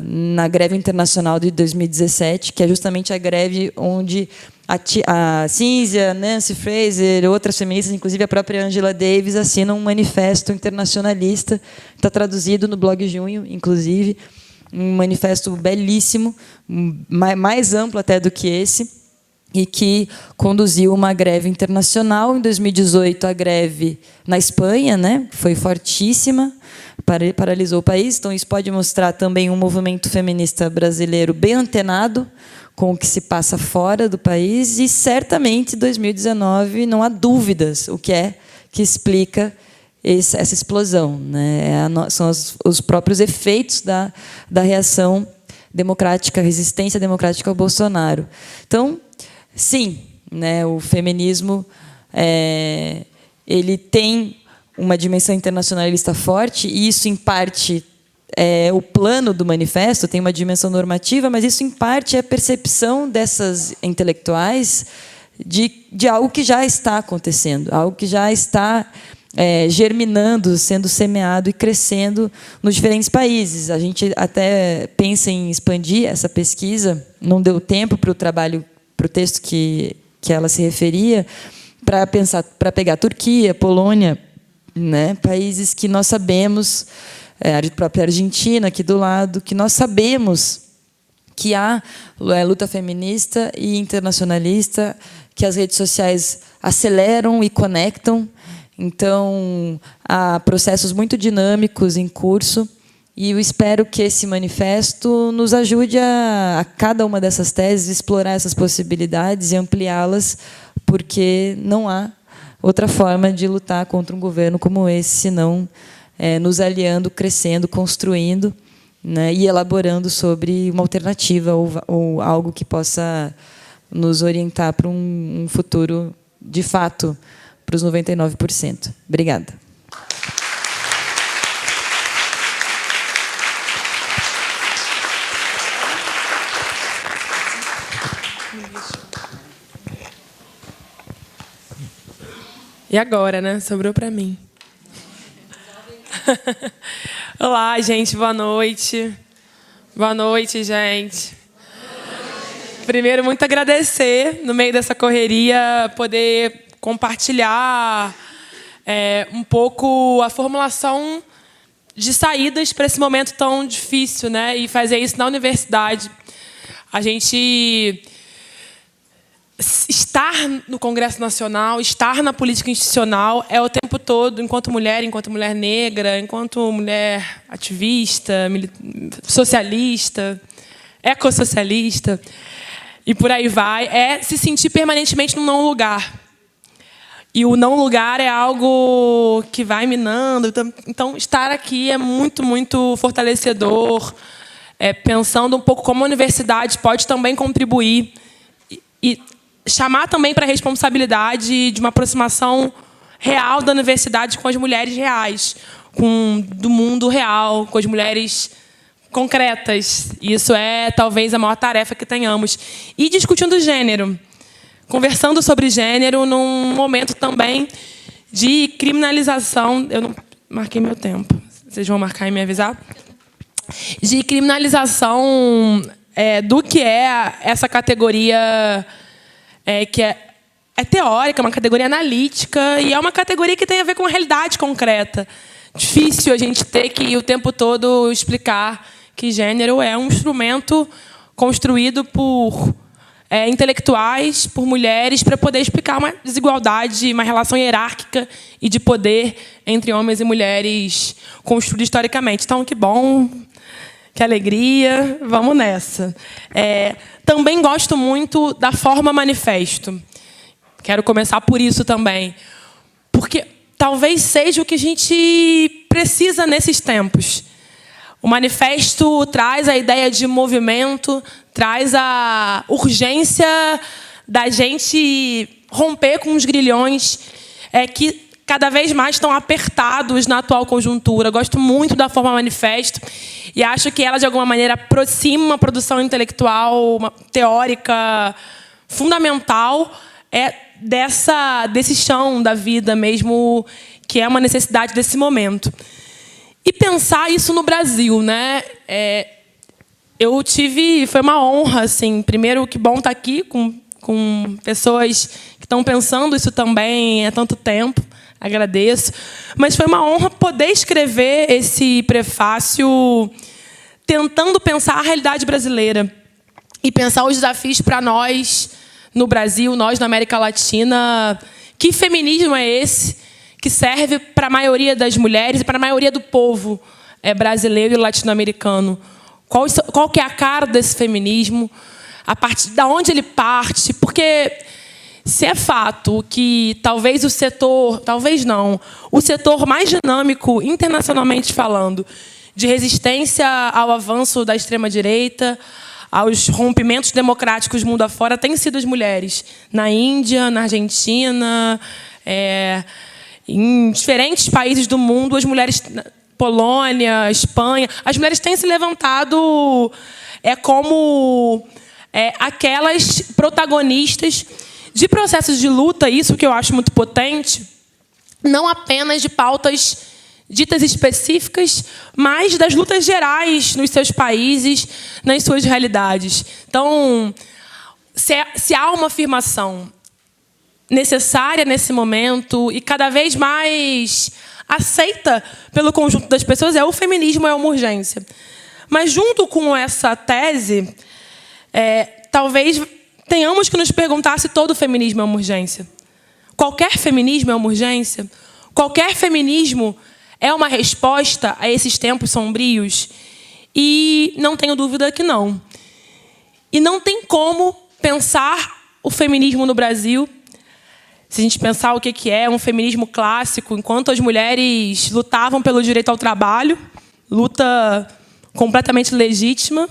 na greve internacional de 2017, que é justamente a greve onde a Cínzia, Nancy Fraser, outras feministas, inclusive a própria Angela Davis, assinam um manifesto internacionalista, está traduzido no blog Junho, inclusive, um manifesto belíssimo, mais amplo até do que esse, e que conduziu uma greve internacional. Em 2018, a greve na Espanha, né, foi fortíssima, paralisou o país. Então, isso pode mostrar também um movimento feminista brasileiro bem antenado com o que se passa fora do país. E, certamente, 2019, não há dúvidas o que é que explica essa explosão, né? São os próprios efeitos da reação democrática, resistência democrática ao Bolsonaro. Então, sim, né, o feminismo ele tem uma dimensão internacionalista forte, e isso, em parte, é o plano do manifesto, tem uma dimensão normativa, mas isso, em parte, é a percepção dessas intelectuais de algo que já está acontecendo, algo que já está germinando, sendo semeado e crescendo nos diferentes países. A gente até pensa em expandir essa pesquisa, não deu tempo para o texto que ela se referia, para pegar Turquia, Polônia, né, países que nós sabemos, a própria Argentina, aqui do lado, que nós sabemos que há luta feminista e internacionalista, que as redes sociais aceleram e conectam. Então, há processos muito dinâmicos em curso, e eu espero que esse manifesto nos ajude a cada uma dessas teses, explorar essas possibilidades e ampliá-las, porque não há outra forma de lutar contra um governo como esse, senão nos aliando, crescendo, construindo, né, e elaborando sobre uma alternativa ou algo que possa nos orientar para um futuro, de fato, para os 99%. Obrigada. E agora, né? Sobrou para mim. Olá, gente. Boa noite. Boa noite, gente. Primeiro, muito agradecer, no meio dessa correria, poder compartilhar um pouco a formulação de saídas para esse momento tão difícil, né? E fazer isso na universidade. A gente estar no Congresso Nacional, estar na política institucional é o tempo todo, enquanto mulher negra, enquanto mulher ativista, socialista, ecossocialista, e por aí vai, é se sentir permanentemente num não lugar. E o não lugar é algo que vai minando. Então, estar aqui é muito, muito fortalecedor, pensando um pouco como a universidade pode também contribuir. E chamar também para a responsabilidade de uma aproximação real da universidade com as mulheres reais, do mundo real, com as mulheres concretas. Isso é talvez a maior tarefa que tenhamos. E discutindo gênero, conversando sobre gênero num momento também de criminalização. Eu não marquei meu tempo. Vocês vão marcar e me avisar? De criminalização do que é essa categoria que é teórica, uma categoria analítica, e é uma categoria que tem a ver com a realidade concreta. Difícil a gente ter que o tempo todo explicar que gênero é um instrumento construído por intelectuais, por mulheres, para poder explicar uma desigualdade, uma relação hierárquica e de poder entre homens e mulheres construída historicamente. Então, que bom, que alegria, vamos nessa. Também gosto muito da forma manifesto. Quero começar por isso também, porque talvez seja o que a gente precisa nesses tempos. O manifesto traz a ideia de movimento, traz a urgência da gente romper com os grilhões que cada vez mais estão apertados na atual conjuntura. Gosto muito da forma manifesto e acho que ela, de alguma maneira, aproxima uma produção intelectual, teórica, fundamental, desse chão da vida mesmo, que é uma necessidade desse momento. E pensar isso no Brasil, né? Foi uma honra, assim. Primeiro, que bom estar aqui com pessoas que estão pensando isso também há tanto tempo. Agradeço. Mas foi uma honra poder escrever esse prefácio tentando pensar a realidade brasileira e pensar os desafios para nós no Brasil, nós na América Latina. Que feminismo é esse que serve para a maioria das mulheres e para a maioria do povo brasileiro e latino-americano? Qual que é a cara desse feminismo? A partir de onde ele parte? Porque se é fato que talvez o setor mais dinâmico, internacionalmente falando, de resistência ao avanço da extrema-direita, aos rompimentos democráticos mundo afora, têm sido as mulheres. Na Índia, na Argentina, em diferentes países do mundo, as mulheres, Polônia, Espanha, as mulheres têm se levantado como aquelas protagonistas de processos de luta, isso que eu acho muito potente, não apenas de pautas ditas específicas, mas das lutas gerais nos seus países, nas suas realidades. Então, se há uma afirmação necessária nesse momento e cada vez mais aceita pelo conjunto das pessoas, o feminismo é uma urgência. Mas, junto com essa tese, talvez tenhamos que nos perguntar se todo feminismo é uma urgência. Qualquer feminismo é uma urgência? Qualquer feminismo é uma resposta a esses tempos sombrios? E não tenho dúvida que não. E não tem como pensar o feminismo no Brasil, se a gente pensar o que é um feminismo clássico, enquanto as mulheres lutavam pelo direito ao trabalho, luta completamente legítima,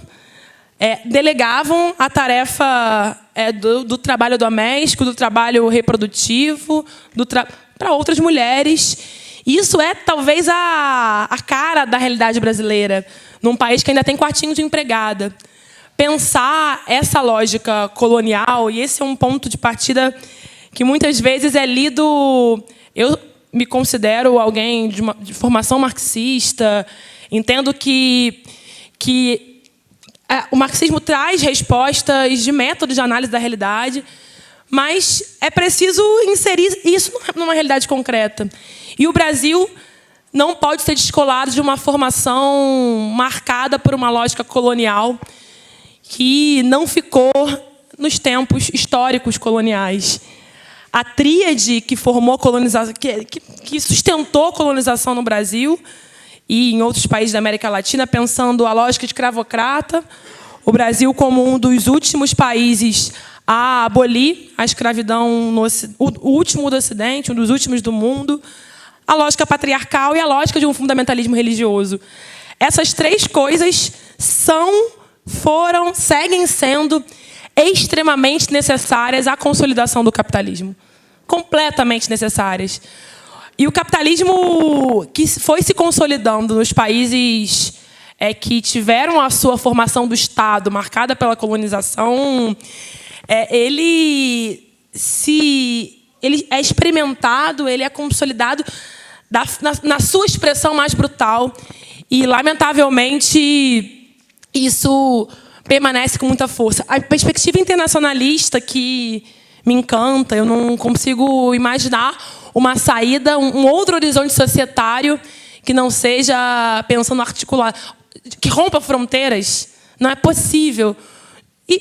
delegavam a tarefa do trabalho doméstico, do trabalho reprodutivo, para outras mulheres. Isso é, talvez, a cara da realidade brasileira, num país que ainda tem quartinho de empregada. Pensar essa lógica colonial, e esse é um ponto de partida que muitas vezes é lido... Eu me considero alguém de formação marxista, entendo que o marxismo traz respostas de métodos de análise da realidade, mas é preciso inserir isso numa realidade concreta. E o Brasil não pode ser descolado de uma formação marcada por uma lógica colonial que não ficou nos tempos históricos coloniais. A tríade que formou colonização, que sustentou a colonização no Brasil e em outros países da América Latina, pensando a lógica escravocrata, o Brasil como um dos últimos países a abolir a escravidão, o último do Ocidente, um dos últimos do mundo, a lógica patriarcal e a lógica de um fundamentalismo religioso. Essas três coisas seguem sendo extremamente necessárias à consolidação do capitalismo. Completamente necessárias. E o capitalismo que foi se consolidando nos países que tiveram a sua formação do Estado marcada pela colonização, ele é experimentado, ele é consolidado na sua expressão mais brutal. E, lamentavelmente, isso permanece com muita força. A perspectiva internacionalista que me encanta, eu não consigo imaginar uma saída, um outro horizonte societário que não seja pensando articular, que rompa fronteiras. Não é possível. E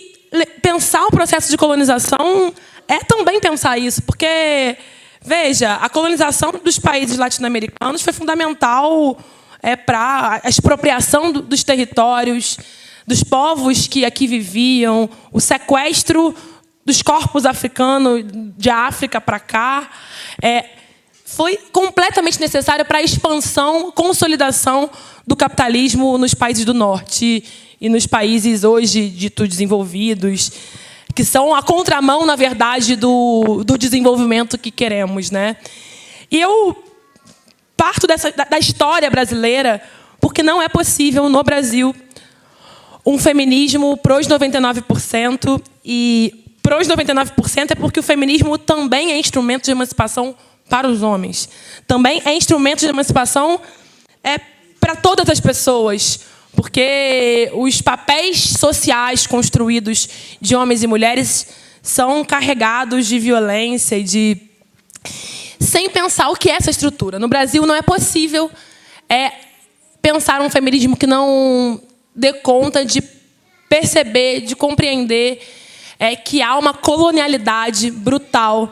pensar o processo de colonização é também pensar isso, porque, veja, a colonização dos países latino-americanos foi fundamental para a expropriação dos territórios, dos povos que aqui viviam, o sequestro dos corpos africanos de África para cá, foi completamente necessário para a expansão, consolidação do capitalismo nos países do Norte e nos países hoje ditos desenvolvidos, que são a contramão, na verdade, do desenvolvimento que queremos, né? E eu parto da história brasileira, porque não é possível, no Brasil, um feminismo pros 99%, e pros 99% é porque o feminismo também é instrumento de emancipação para os homens. Também é instrumento de emancipação para todas as pessoas, porque os papéis sociais construídos de homens e mulheres são carregados de violência e sem pensar o que é essa estrutura. No Brasil, não é possível pensar um feminismo que não dê conta de perceber, de compreender que há uma colonialidade brutal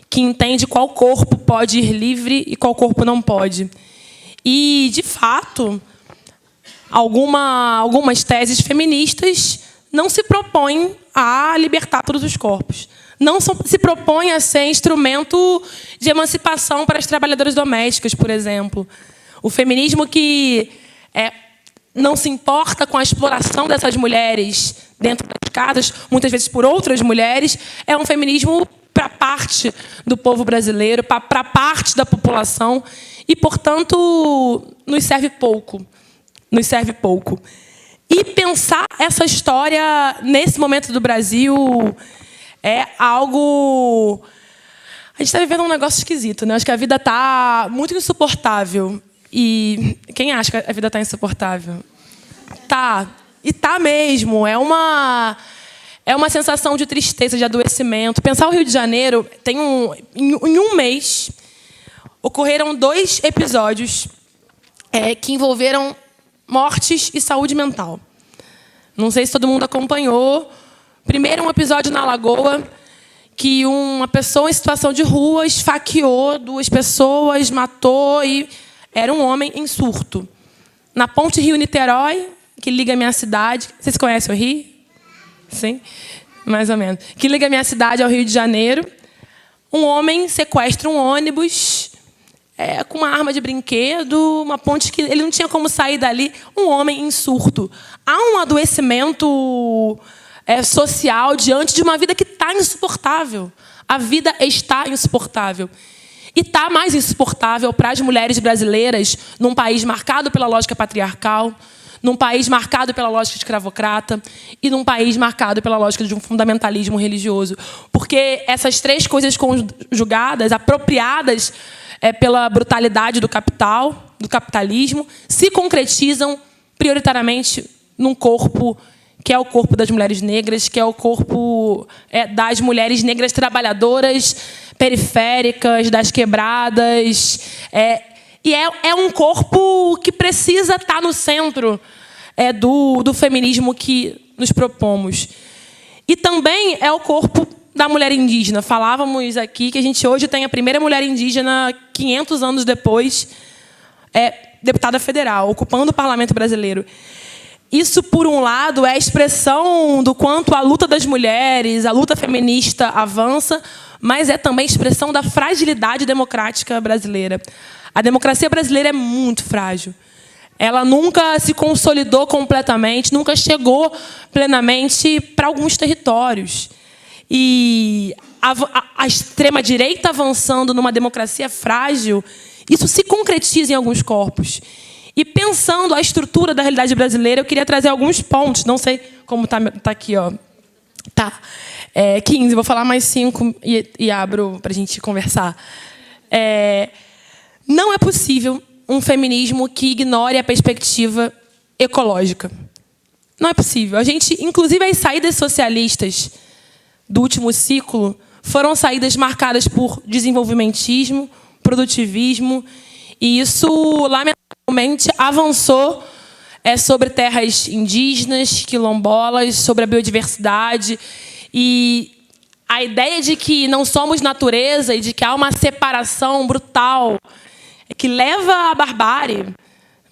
que entende qual corpo pode ir livre e qual corpo não pode. E, de fato, algumas teses feministas não se propõem a libertar todos os corpos. Não se propõem a ser instrumento de emancipação para as trabalhadoras domésticas, por exemplo. O feminismo que não se importa com a exploração dessas mulheres dentro das casas, muitas vezes por outras mulheres, é um feminismo para parte do povo brasileiro, para parte da população, e, portanto, nos serve pouco. Nos serve pouco. E pensar essa história nesse momento do Brasil é algo... A gente está vivendo um negócio esquisito, né? Acho que a vida está muito insuportável. E quem acha que a vida está insuportável? Tá. E tá mesmo. É uma sensação de tristeza, de adoecimento. Pensar o Rio de Janeiro, em um mês, ocorreram 2 episódios que envolveram mortes e saúde mental. Não sei se todo mundo acompanhou. Primeiro, um episódio na Lagoa, que uma pessoa em situação de rua esfaqueou 2 pessoas, matou, e era um homem em surto. Na ponte Rio-Niterói, que liga a minha cidade... Vocês conhecem o Rio? Sim? Mais ou menos. Que liga a minha cidade ao Rio de Janeiro. Um homem sequestra um ônibus com uma arma de brinquedo, uma ponte que ele não tinha como sair dali. Um homem em surto. Há um adoecimento social diante de uma vida que está insuportável. A vida está insuportável. E está mais insuportável para as mulheres brasileiras num país marcado pela lógica patriarcal, num país marcado pela lógica escravocrata e num país marcado pela lógica de um fundamentalismo religioso. Porque essas 3 coisas conjugadas, apropriadas pela brutalidade do capitalismo, se concretizam prioritariamente num corpo que é o corpo das mulheres negras, que é o corpo das mulheres negras trabalhadoras, periféricas, das quebradas. E é um corpo que precisa estar no centro do feminismo que nos propomos. E também é o corpo da mulher indígena. Falávamos aqui que a gente hoje tem a primeira mulher indígena, 500 anos depois, deputada federal, ocupando o parlamento brasileiro. Isso, por um lado, é a expressão do quanto a luta das mulheres, a luta feminista avança, mas é também a expressão da fragilidade democrática brasileira. A democracia brasileira é muito frágil. ela nunca se consolidou completamente, nunca chegou plenamente para alguns territórios. E a extrema-direita avançando numa democracia frágil, isso se concretiza em alguns corpos. E pensando a estrutura da realidade brasileira, eu queria trazer alguns pontos. Não sei como está aqui, ó. Tá. 15, vou falar mais 5 e abro para a gente conversar. Não é possível um feminismo que ignore a perspectiva ecológica. Não é possível. A gente, inclusive, as saídas socialistas do último ciclo foram saídas marcadas por desenvolvimentismo, produtivismo, e isso, lamentavelmente, avançou sobre terras indígenas, quilombolas, sobre a biodiversidade. E a ideia de que não somos natureza e de que há uma separação brutal que leva à barbárie,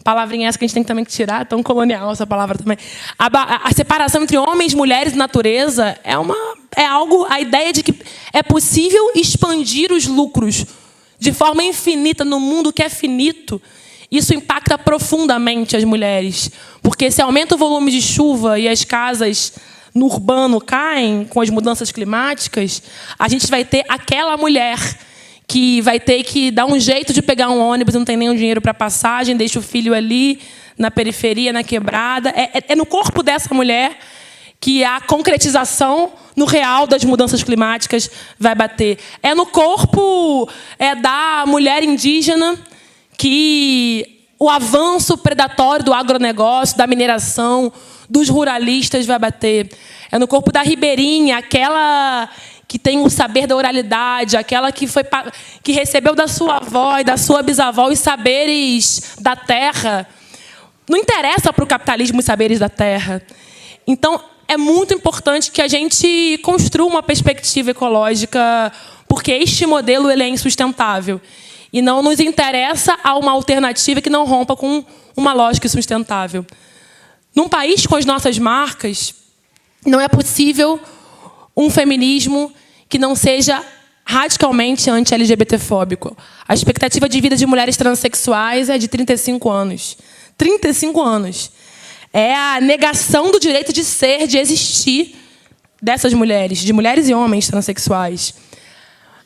palavrinha essa que a gente tem também que tirar, tão colonial essa palavra também. A separação entre homens, mulheres e natureza é algo, a ideia de que é possível expandir os lucros de forma infinita no mundo que é finito. Isso impacta profundamente as mulheres, porque se aumenta o volume de chuva e as casas no urbano caem com as mudanças climáticas, a gente vai ter aquela mulher que vai ter que dar um jeito de pegar um ônibus, não tem nenhum dinheiro para passagem, deixa o filho ali, na periferia, na quebrada. É no corpo dessa mulher que a concretização no real das mudanças climáticas vai bater. É no corpo da mulher indígena que o avanço predatório do agronegócio, da mineração, dos ruralistas vai bater. É no corpo da ribeirinha, aquela que tem o saber da oralidade, aquela que recebeu da sua avó e da sua bisavó os saberes da terra. Não interessa para o capitalismo os saberes da terra. Então, é muito importante que a gente construa uma perspectiva ecológica, porque este modelo ele é insustentável. E não nos interessa a uma alternativa que não rompa com uma lógica sustentável. Num país com as nossas marcas, não é possível um feminismo que não seja radicalmente anti-LGBTfóbico. A expectativa de vida de mulheres transexuais é de 35 anos. 35 anos. É a negação do direito de ser, de existir dessas mulheres, de mulheres e homens transexuais.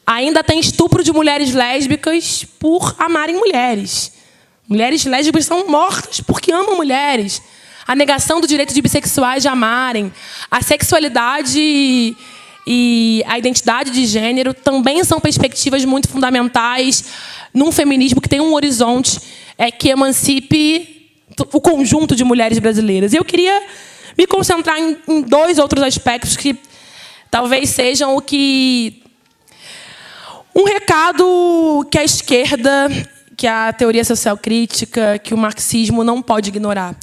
Ainda tem estupro de mulheres lésbicas por amarem mulheres. Mulheres lésbicas são mortas porque amam mulheres. A negação do direito de bissexuais de amarem. A sexualidade e a identidade de gênero também são perspectivas muito fundamentais num feminismo que tem um horizonte que emancipe o conjunto de mulheres brasileiras. E eu queria me concentrar em 2 outros aspectos que talvez sejam um recado que a esquerda, que a teoria social crítica, que o marxismo não pode ignorar.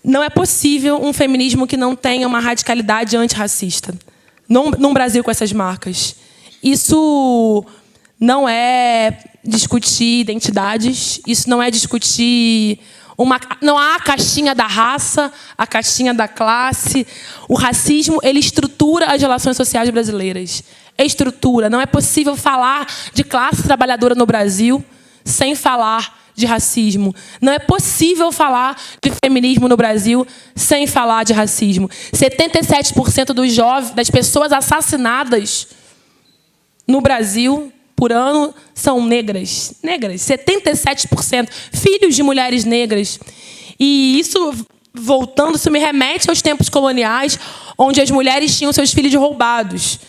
Não é possível um feminismo que não tenha uma radicalidade antirracista. Num Brasil com essas marcas. Isso não é discutir identidades, isso não é discutir não há a caixinha da raça, a caixinha da classe. O racismo, ele estrutura as relações sociais brasileiras. Estrutura. Não é possível falar de classe trabalhadora no Brasil sem falar de racismo. Não é possível falar de feminismo no Brasil sem falar de racismo. 77% das pessoas assassinadas no Brasil por ano são negras. Negras. 77%. Filhos de mulheres negras. E isso, voltando, isso me remete aos tempos coloniais, onde as mulheres tinham seus filhos roubados.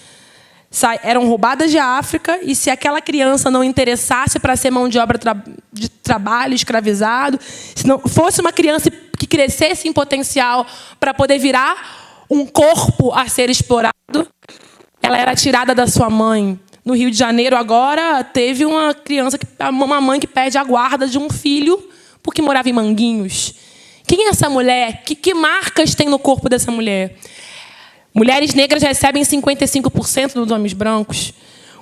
Eram roubadas de África, e se aquela criança não interessasse para ser mão de obra de trabalho, escravizado, se não fosse uma criança que crescesse em potencial para poder virar um corpo a ser explorado, ela era tirada da sua mãe. No Rio de Janeiro, agora, teve uma mãe que perde a guarda de um filho porque morava em Manguinhos. Quem é essa mulher? Que marcas tem no corpo dessa mulher? Mulheres negras recebem 55% dos homens brancos.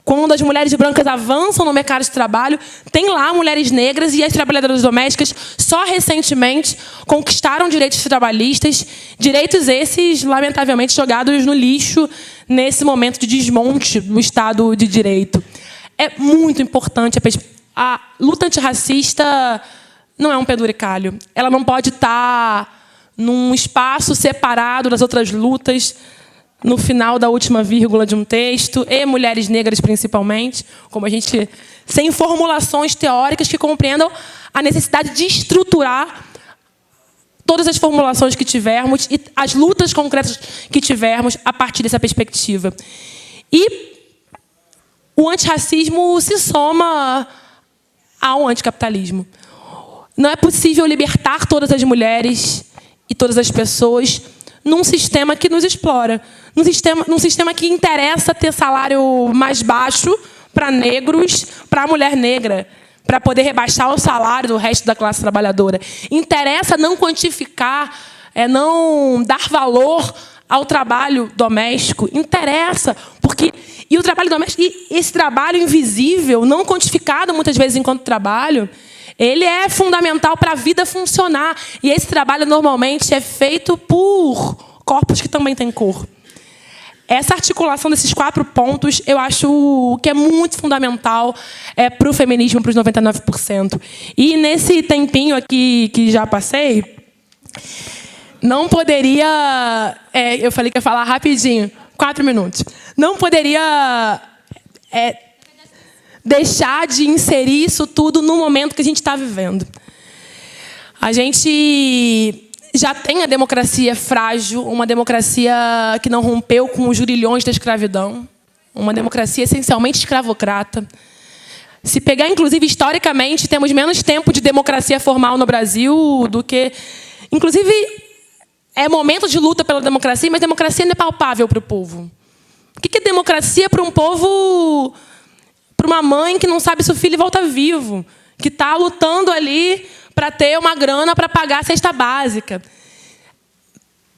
Quando as mulheres brancas avançam no mercado de trabalho, tem lá mulheres negras, e as trabalhadoras domésticas só recentemente conquistaram direitos trabalhistas, direitos esses, lamentavelmente, jogados no lixo nesse momento de desmonte do Estado de Direito. É muito importante. A luta antirracista não é um penduricalho. Ela não pode estar num espaço separado das outras lutas, no final da última vírgula de um texto, e mulheres negras principalmente, como a gente, sem formulações teóricas que compreendam a necessidade de estruturar todas as formulações que tivermos e as lutas concretas que tivermos a partir dessa perspectiva. E o antirracismo se soma ao anticapitalismo. Não é possível libertar todas as mulheres e todas as pessoas num sistema que nos explora, num sistema que interessa ter salário mais baixo para negros, para a mulher negra, para poder rebaixar o salário do resto da classe trabalhadora. Interessa não quantificar, não dar valor ao trabalho doméstico. Interessa, porque e o trabalho doméstico, e esse trabalho invisível, não quantificado muitas vezes enquanto trabalho, ele é fundamental para a vida funcionar. E esse trabalho normalmente é feito por corpos que também têm cor. Essa articulação desses 4 pontos, eu acho que é muito fundamental para o feminismo, para os 99%. E nesse tempinho aqui que já passei, não poderia... eu falei que ia falar rapidinho, 4 minutos. Não poderia deixar de inserir isso tudo no momento que a gente está vivendo. A gente já tem a democracia frágil, uma democracia que não rompeu com os jurilhões da escravidão, uma democracia essencialmente escravocrata. Se pegar, inclusive, historicamente, temos menos tempo de democracia formal no Brasil do que... Inclusive, é momento de luta pela democracia, mas democracia não é palpável para o povo. O que é democracia para um povo... para uma mãe que não sabe se o filho volta vivo, que está lutando ali para ter uma grana para pagar a cesta básica.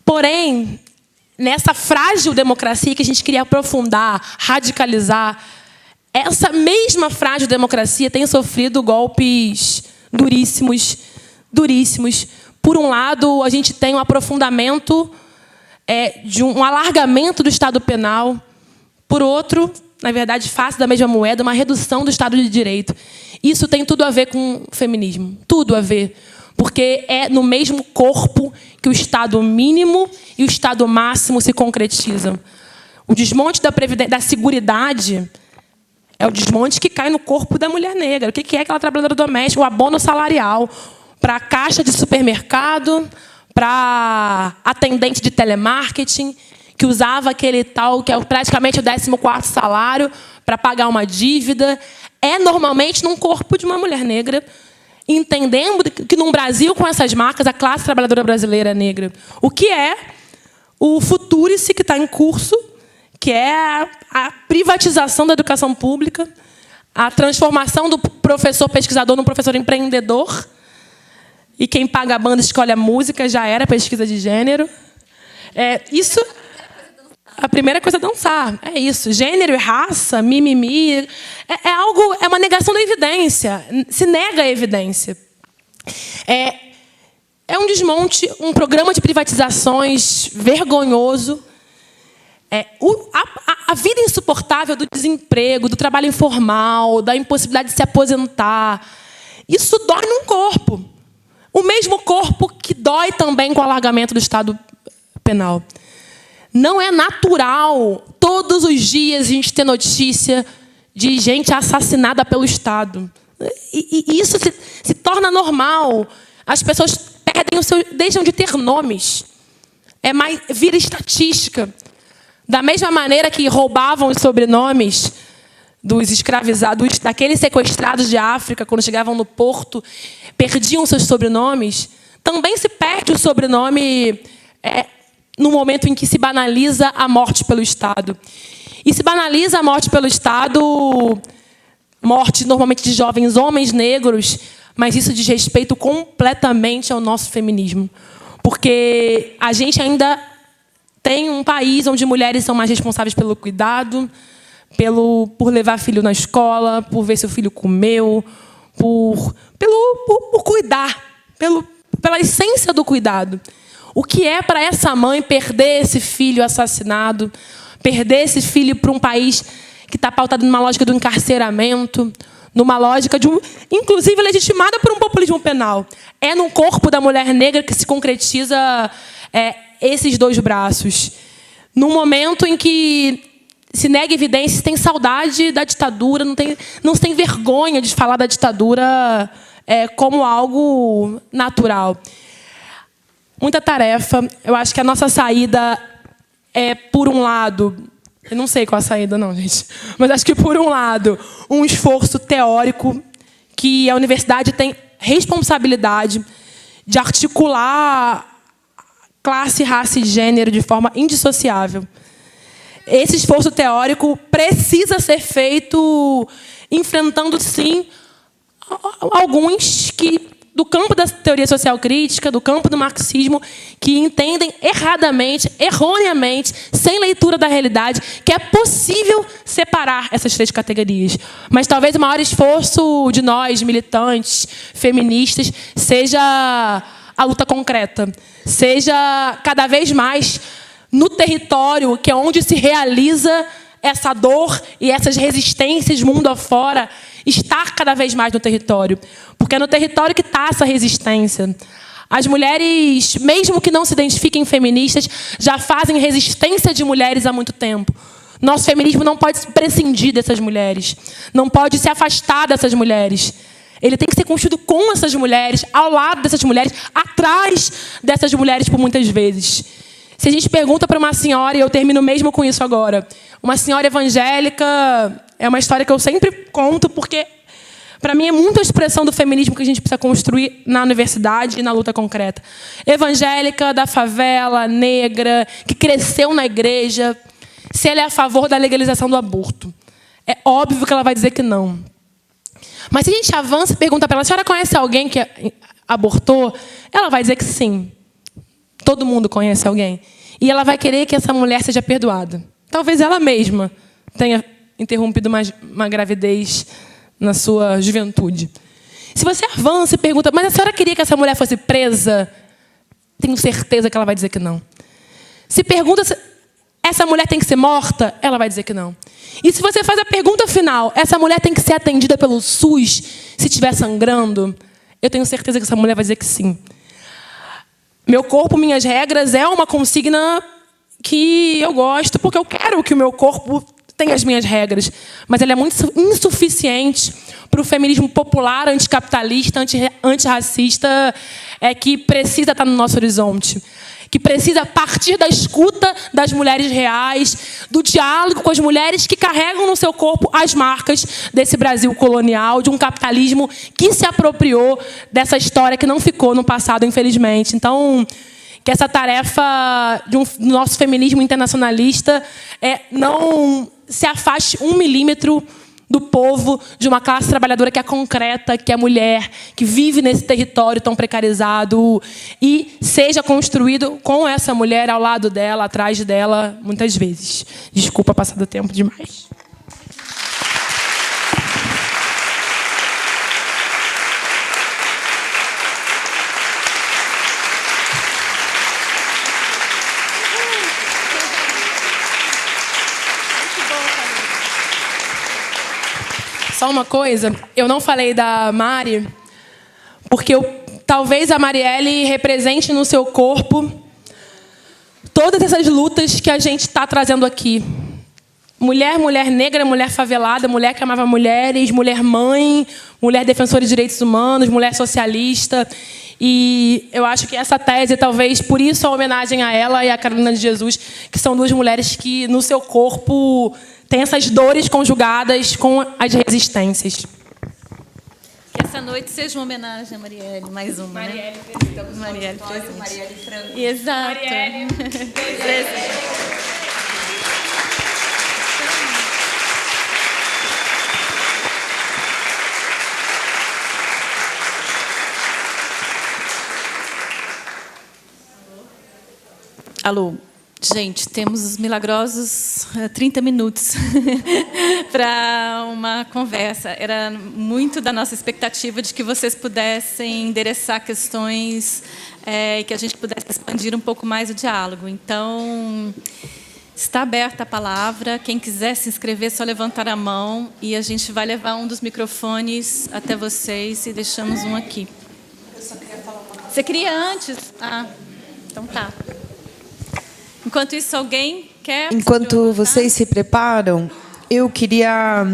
Porém, nessa frágil democracia que a gente queria aprofundar, radicalizar, essa mesma frágil democracia tem sofrido golpes duríssimos, duríssimos. Por um lado, a gente tem um aprofundamento de um alargamento do Estado penal. Por outro, na verdade, face da mesma moeda, uma redução do Estado de Direito. Isso tem tudo a ver com o feminismo. Tudo a ver. Porque é no mesmo corpo que o Estado mínimo e o Estado máximo se concretizam. O desmonte da seguridade é o desmonte que cai no corpo da mulher negra. O que é aquela trabalhadora doméstica? O abono salarial para a caixa de supermercado, para atendente de telemarketing, que usava aquele tal, que é praticamente o 14º salário, para pagar uma dívida, é normalmente num corpo de uma mulher negra, entendendo que num Brasil com essas marcas, a classe trabalhadora brasileira é negra. O que é o Futurice que está em curso, que é a privatização da educação pública, a transformação do professor pesquisador num professor empreendedor, e quem paga a banda escolhe a música, já era pesquisa de gênero. Isso... A primeira coisa é dançar. É isso. Gênero e raça, mimimi. É uma negação da evidência. Se nega a evidência. É um desmonte, um programa de privatizações vergonhoso. A vida insuportável do desemprego, do trabalho informal, da impossibilidade de se aposentar. Isso dói num corpo. O mesmo corpo que dói também com o alargamento do Estado penal. Não é natural, todos os dias, a gente ter notícia de gente assassinada pelo Estado. E isso se torna normal. As pessoas deixam de ter nomes. Vira estatística. Da mesma maneira que roubavam os sobrenomes dos escravizados, daqueles sequestrados de África, quando chegavam no porto, perdiam seus sobrenomes, também se perde o sobrenome... no momento em que se banaliza a morte pelo Estado. E se banaliza a morte pelo Estado, morte normalmente de jovens homens negros, mas isso diz respeito completamente ao nosso feminismo. Porque a gente ainda tem um país onde mulheres são mais responsáveis pelo cuidado, por levar filho na escola, por ver se o filho comeu, por cuidar, pela essência do cuidado. O que é para essa mãe perder esse filho assassinado, perder esse filho para um país que está pautado numa lógica do encarceramento, numa lógica inclusive legitimada por um populismo penal. É no corpo da mulher negra que se concretiza esses dois braços. Num momento em que se nega evidências, tem saudade da ditadura, não se tem vergonha de falar da ditadura como algo natural. Muita tarefa. Eu acho que a nossa saída é, por um lado... Eu não sei qual a saída, não, gente. Mas acho que, por um lado, um esforço teórico que a universidade tem responsabilidade de articular classe, raça e gênero de forma indissociável. Esse esforço teórico precisa ser feito enfrentando, sim, alguns que, do campo da teoria social crítica, do campo do marxismo, que entendem erradamente, erroneamente, sem leitura da realidade, que é possível separar essas três categorias. Mas talvez o maior esforço de nós, militantes, feministas, seja a luta concreta. Seja cada vez mais no território, que é onde se realiza essa dor e essas resistências mundo afora, estar cada vez mais no território. Porque é no território que está essa resistência. As mulheres, mesmo que não se identifiquem feministas, já fazem resistência de mulheres há muito tempo. Nosso feminismo não pode prescindir dessas mulheres. Não pode se afastar dessas mulheres. Ele tem que ser construído com essas mulheres, ao lado dessas mulheres, atrás dessas mulheres, por muitas vezes. Se a gente pergunta para uma senhora, e eu termino mesmo com isso agora, uma senhora evangélica, é uma história que eu sempre conto, porque, para mim, é muito a expressão do feminismo que a gente precisa construir na universidade e na luta concreta. Evangélica, da favela, negra, que cresceu na igreja, se ela é a favor da legalização do aborto. É óbvio que ela vai dizer que não. Mas se a gente avança e pergunta para ela, a senhora conhece alguém que abortou? Ela vai dizer que sim. Todo mundo conhece alguém. E ela vai querer que essa mulher seja perdoada. Talvez ela mesma tenha interrompido uma gravidez na sua juventude. Se você avança e pergunta, mas a senhora queria que essa mulher fosse presa? Tenho certeza que ela vai dizer que não. Se pergunta se essa mulher tem que ser morta, ela vai dizer que não. E se você faz a pergunta final, essa mulher tem que ser atendida pelo SUS se estiver sangrando, eu tenho certeza que essa mulher vai dizer que sim. Meu corpo, minhas regras é uma consigna que eu gosto, porque eu quero que o meu corpo tenha as minhas regras. Mas ela é muito insuficiente para o feminismo popular, anticapitalista, antirracista, que precisa estar no nosso horizonte. Que precisa partir da escuta das mulheres reais, do diálogo com as mulheres que carregam no seu corpo as marcas desse Brasil colonial, de um capitalismo que se apropriou dessa história que não ficou no passado, infelizmente. Então, que essa tarefa do nosso feminismo internacionalista não se afaste 1 milímetro do povo, de uma classe trabalhadora que é concreta, que é mulher, que vive nesse território tão precarizado, e seja construído com essa mulher ao lado dela, atrás dela, muitas vezes. Desculpa passar do tempo demais. Só uma coisa, eu não falei da Mari, porque talvez a Marielle represente no seu corpo todas essas lutas que a gente está trazendo aqui. Mulher, mulher negra, mulher favelada, mulher que amava mulheres, mulher mãe, mulher defensora de direitos humanos, mulher socialista. E eu acho que essa tese, talvez, por isso a homenagem a ela e a Carolina de Jesus, que são duas mulheres que, no seu corpo, têm essas dores conjugadas com as resistências. Que essa noite seja uma homenagem a Marielle, mais uma, Marielle, né? Marielle presente. Marielle Franco. Exato. Marielle presente. Alô. Gente, temos os milagrosos 30 minutos para uma conversa. Era muito da nossa expectativa de que vocês pudessem endereçar questões e que a gente pudesse expandir um pouco mais o diálogo. Então, Está aberta a palavra. Quem quiser se inscrever, é só levantar a mão e a gente vai levar um dos microfones até vocês e deixamos um aqui. Eu só queria falar uma coisa. Você queria antes? Ah, então tá. Enquanto isso, alguém quer? Enquanto vocês se preparam, eu queria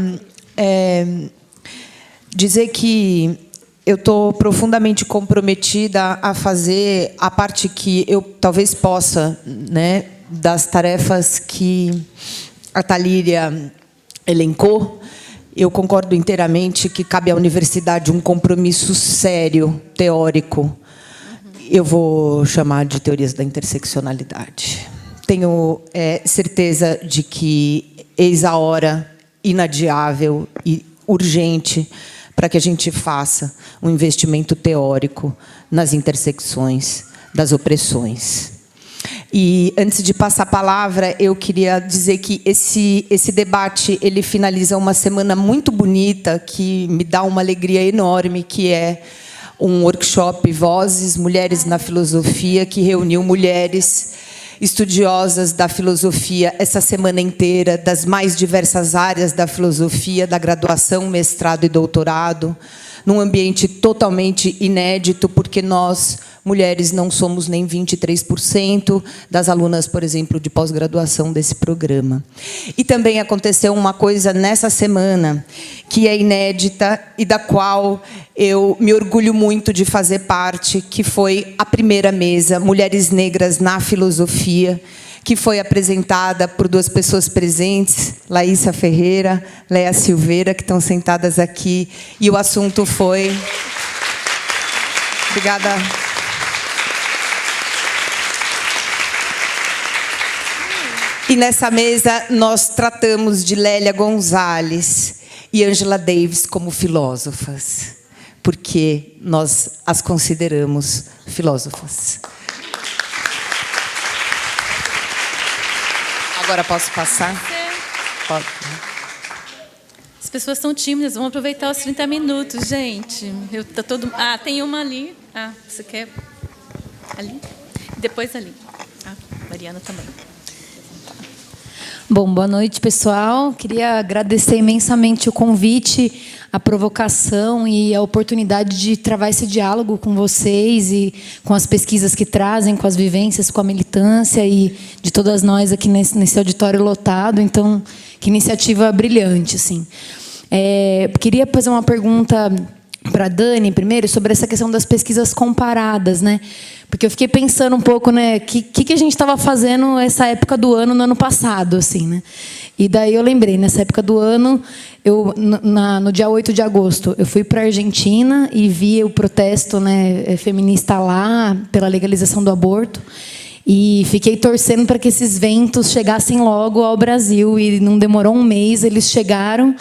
dizer que eu estou profundamente comprometida a fazer a parte que eu talvez possa, né, das tarefas que a Thalíria elencou. Eu concordo inteiramente que cabe à universidade um compromisso sério, teórico. Eu vou chamar de teorias da interseccionalidade. Tenho certeza de que eis a hora inadiável e urgente para que a gente faça um investimento teórico nas intersecções das opressões. E, antes de passar a palavra, eu queria dizer que esse debate ele finaliza uma semana muito bonita, que me dá uma alegria enorme, que é um workshop Vozes, Mulheres na Filosofia, que reuniu mulheres estudiosas da filosofia essa semana inteira, das mais diversas áreas da filosofia, da graduação, mestrado e doutorado, num ambiente totalmente inédito, porque nós, mulheres, não somos nem 23% das alunas, por exemplo, de pós-graduação desse programa. E também aconteceu uma coisa nessa semana que é inédita e da qual eu me orgulho muito de fazer parte, que foi a primeira mesa Mulheres Negras na Filosofia, que foi apresentada por duas pessoas presentes, Laísa Ferreira, Léa Silveira, que estão sentadas aqui. E o assunto foi... Obrigada. E nessa mesa nós tratamos de Lélia Gonzalez e Angela Davis como filósofas, porque nós as consideramos filósofas. Agora posso passar? Pode. As pessoas estão tímidas, vamos aproveitar os 30 minutos, gente. Tem uma ali. Ah, você quer? Ali? Depois ali. Ah, Mariana também. Bom, boa noite, pessoal. Queria agradecer imensamente o convite, a provocação e a oportunidade de travar esse diálogo com vocês e com as pesquisas que trazem, com as vivências, com a militância e de todas nós aqui nesse auditório lotado. Então, que iniciativa brilhante, assim. Queria fazer uma pergunta para a Dani, primeiro, sobre essa questão das pesquisas comparadas, né? Porque eu fiquei pensando um pouco, né, que a gente estava fazendo essa época do ano, no ano passado, assim, né? E daí eu lembrei, nessa época do ano, no dia 8 de agosto, eu fui para a Argentina e vi o protesto, né, feminista lá, pela legalização do aborto, e fiquei torcendo para que esses ventos chegassem logo ao Brasil, e não demorou um mês, eles chegaram,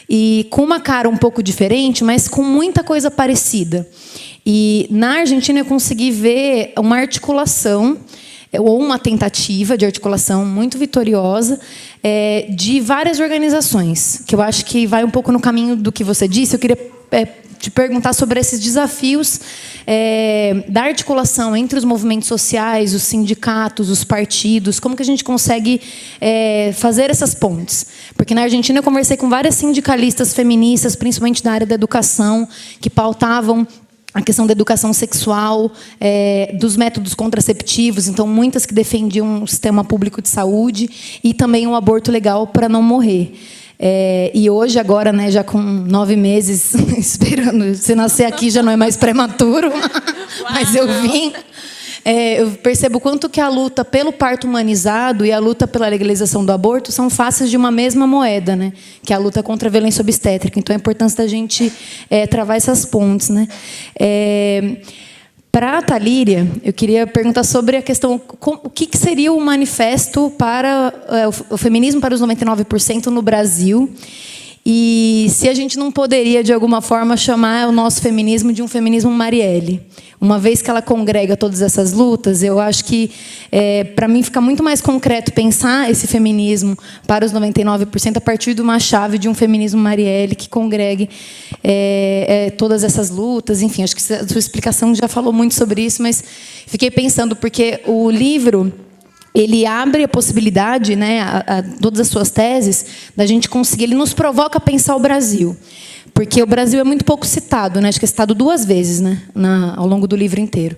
e com uma cara um pouco diferente, mas com muita coisa parecida. E na Argentina eu consegui ver uma articulação, ou uma tentativa de articulação muito vitoriosa, de várias organizações, que eu acho que vai um pouco no caminho do que você disse. Eu queria te perguntar sobre esses desafios da articulação entre os movimentos sociais, os sindicatos, os partidos, como que a gente consegue fazer essas pontes. Porque na Argentina eu conversei com várias sindicalistas feministas, principalmente da área da educação, que pautavam a questão da educação sexual, dos métodos contraceptivos, então muitas que defendiam um sistema público de saúde e também um aborto legal para não morrer. E hoje, agora, né, já com 9 meses, esperando, se nascer aqui já não é mais prematuro, mas eu vim. Eu percebo quanto que a luta pelo parto humanizado e a luta pela legalização do aborto são faces de uma mesma moeda, né? Que é a luta contra a violência obstétrica. Então, a importância da gente travar essas pontes, né? Para a Thalíria, eu queria perguntar sobre a questão, o que seria o manifesto para o feminismo para os 99% no Brasil, e se a gente não poderia, de alguma forma, chamar o nosso feminismo de um feminismo Marielle. Uma vez que ela congrega todas essas lutas, eu acho que, para mim, fica muito mais concreto pensar esse feminismo para os 99% a partir de uma chave de um feminismo Marielle que congregue todas essas lutas. Enfim, acho que a sua explicação já falou muito sobre isso, mas fiquei pensando, porque o livro ele abre a possibilidade, né, a todas as suas teses, da gente conseguir. Ele nos provoca a pensar o Brasil. Porque o Brasil é muito pouco citado, né? Acho que é citado 2 vezes, né? Ao longo do livro inteiro.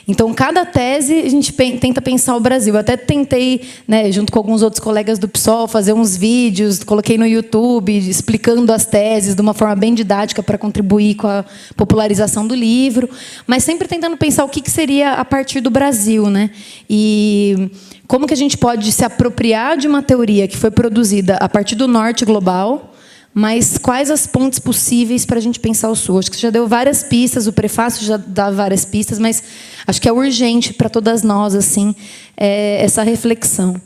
Então, cada tese, a gente tenta pensar o Brasil. Eu até tentei, né, junto com alguns outros colegas do PSOL, fazer uns vídeos, coloquei no YouTube, explicando as teses de uma forma bem didática para contribuir com a popularização do livro, mas sempre tentando pensar o que seria a partir do Brasil, né? E como que a gente pode se apropriar de uma teoria que foi produzida a partir do norte global, mas quais as pontes possíveis para a gente pensar o sul? Acho que você já deu várias pistas, o prefácio já dá várias pistas, mas acho que é urgente para todas nós assim, essa reflexão.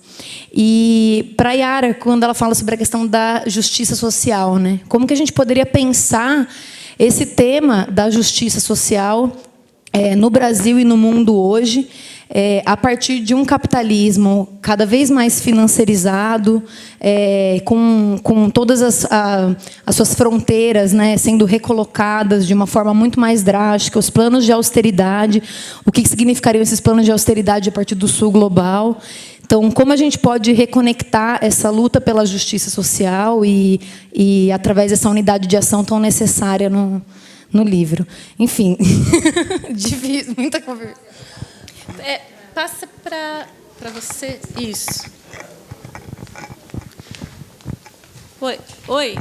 E para a Yara, quando ela fala sobre a questão da justiça social, né? Como que a gente poderia pensar esse tema da justiça social no Brasil e no mundo hoje, a partir de um capitalismo cada vez mais financiarizado, com todas as suas fronteiras, né, sendo recolocadas de uma forma muito mais drástica, os planos de austeridade, o que significariam esses planos de austeridade a partir do sul global. Então, como a gente pode reconectar essa luta pela justiça social e através dessa unidade de ação tão necessária no livro. Enfim, difícil, muita conversa. Passa para você. Isso. Oi.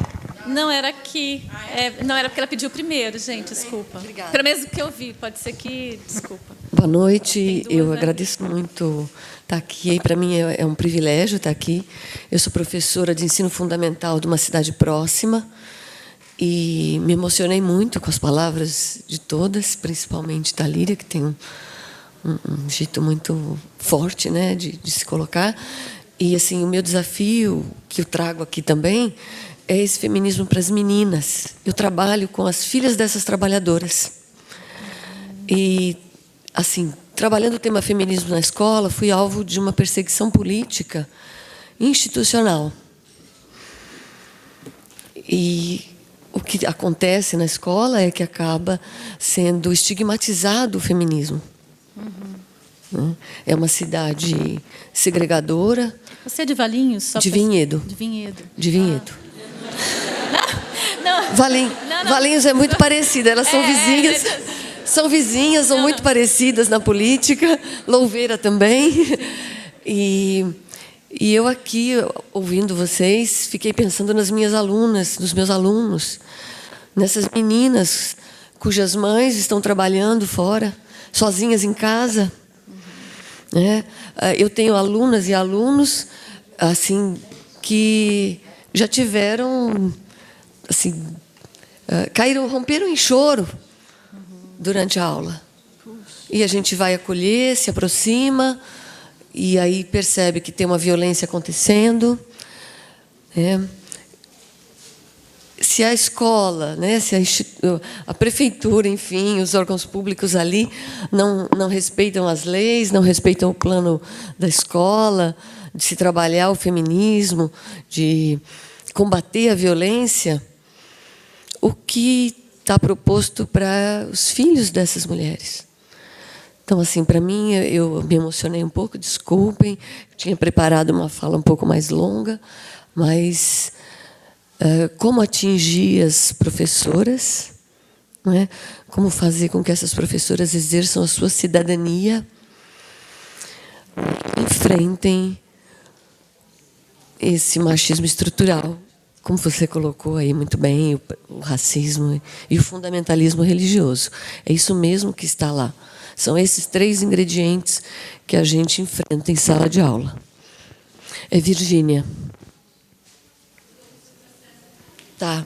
Não era aqui. Não era porque ela pediu primeiro, gente. Desculpa. Obrigada. Pelo menos que eu vi. Pode ser que... Desculpa. Boa noite. Eu agradeço muito estar aqui. Para mim é um privilégio estar aqui. Eu sou professora de ensino fundamental de uma cidade próxima e me emocionei muito com as palavras de todas, principalmente da Líria, que tem um jeito muito forte, né, de se colocar. E assim, o meu desafio que eu trago aqui também é esse feminismo para as meninas. Eu trabalho com as filhas dessas trabalhadoras. E assim, trabalhando o tema feminismo na escola, fui alvo de uma perseguição política institucional. E o que acontece na escola é que acaba sendo estigmatizado o feminismo. É uma cidade segregadora. Você é de Valinhos? De Vinhedo. De Vinhedo. De Vinhedo. Não. Valinhos é muito parecida. Elas são vizinhas. São vizinhas, são muito parecidas na política. Louveira também. E eu aqui, ouvindo vocês, fiquei pensando nas minhas alunas, nos meus alunos, nessas meninas cujas mães estão trabalhando fora, sozinhas em casa. Eu tenho alunas e alunos assim, que já tiveram, assim, romperam em choro durante a aula. E a gente vai acolher, se aproxima, e aí percebe que tem uma violência acontecendo. Se a escola, né, se a prefeitura, enfim, os órgãos públicos ali não respeitam as leis, não respeitam o plano da escola, de se trabalhar o feminismo, de combater a violência, o que está proposto para os filhos dessas mulheres? Então, assim, para mim, eu me emocionei um pouco, desculpem, tinha preparado uma fala um pouco mais longa, mas como atingir as professoras, não é? Como fazer com que essas professoras exerçam a sua cidadania, enfrentem esse machismo estrutural, como você colocou aí muito bem, o racismo e o fundamentalismo religioso. É isso mesmo que está lá. São esses 3 ingredientes que a gente enfrenta em sala de aula. Virgínia. Tá,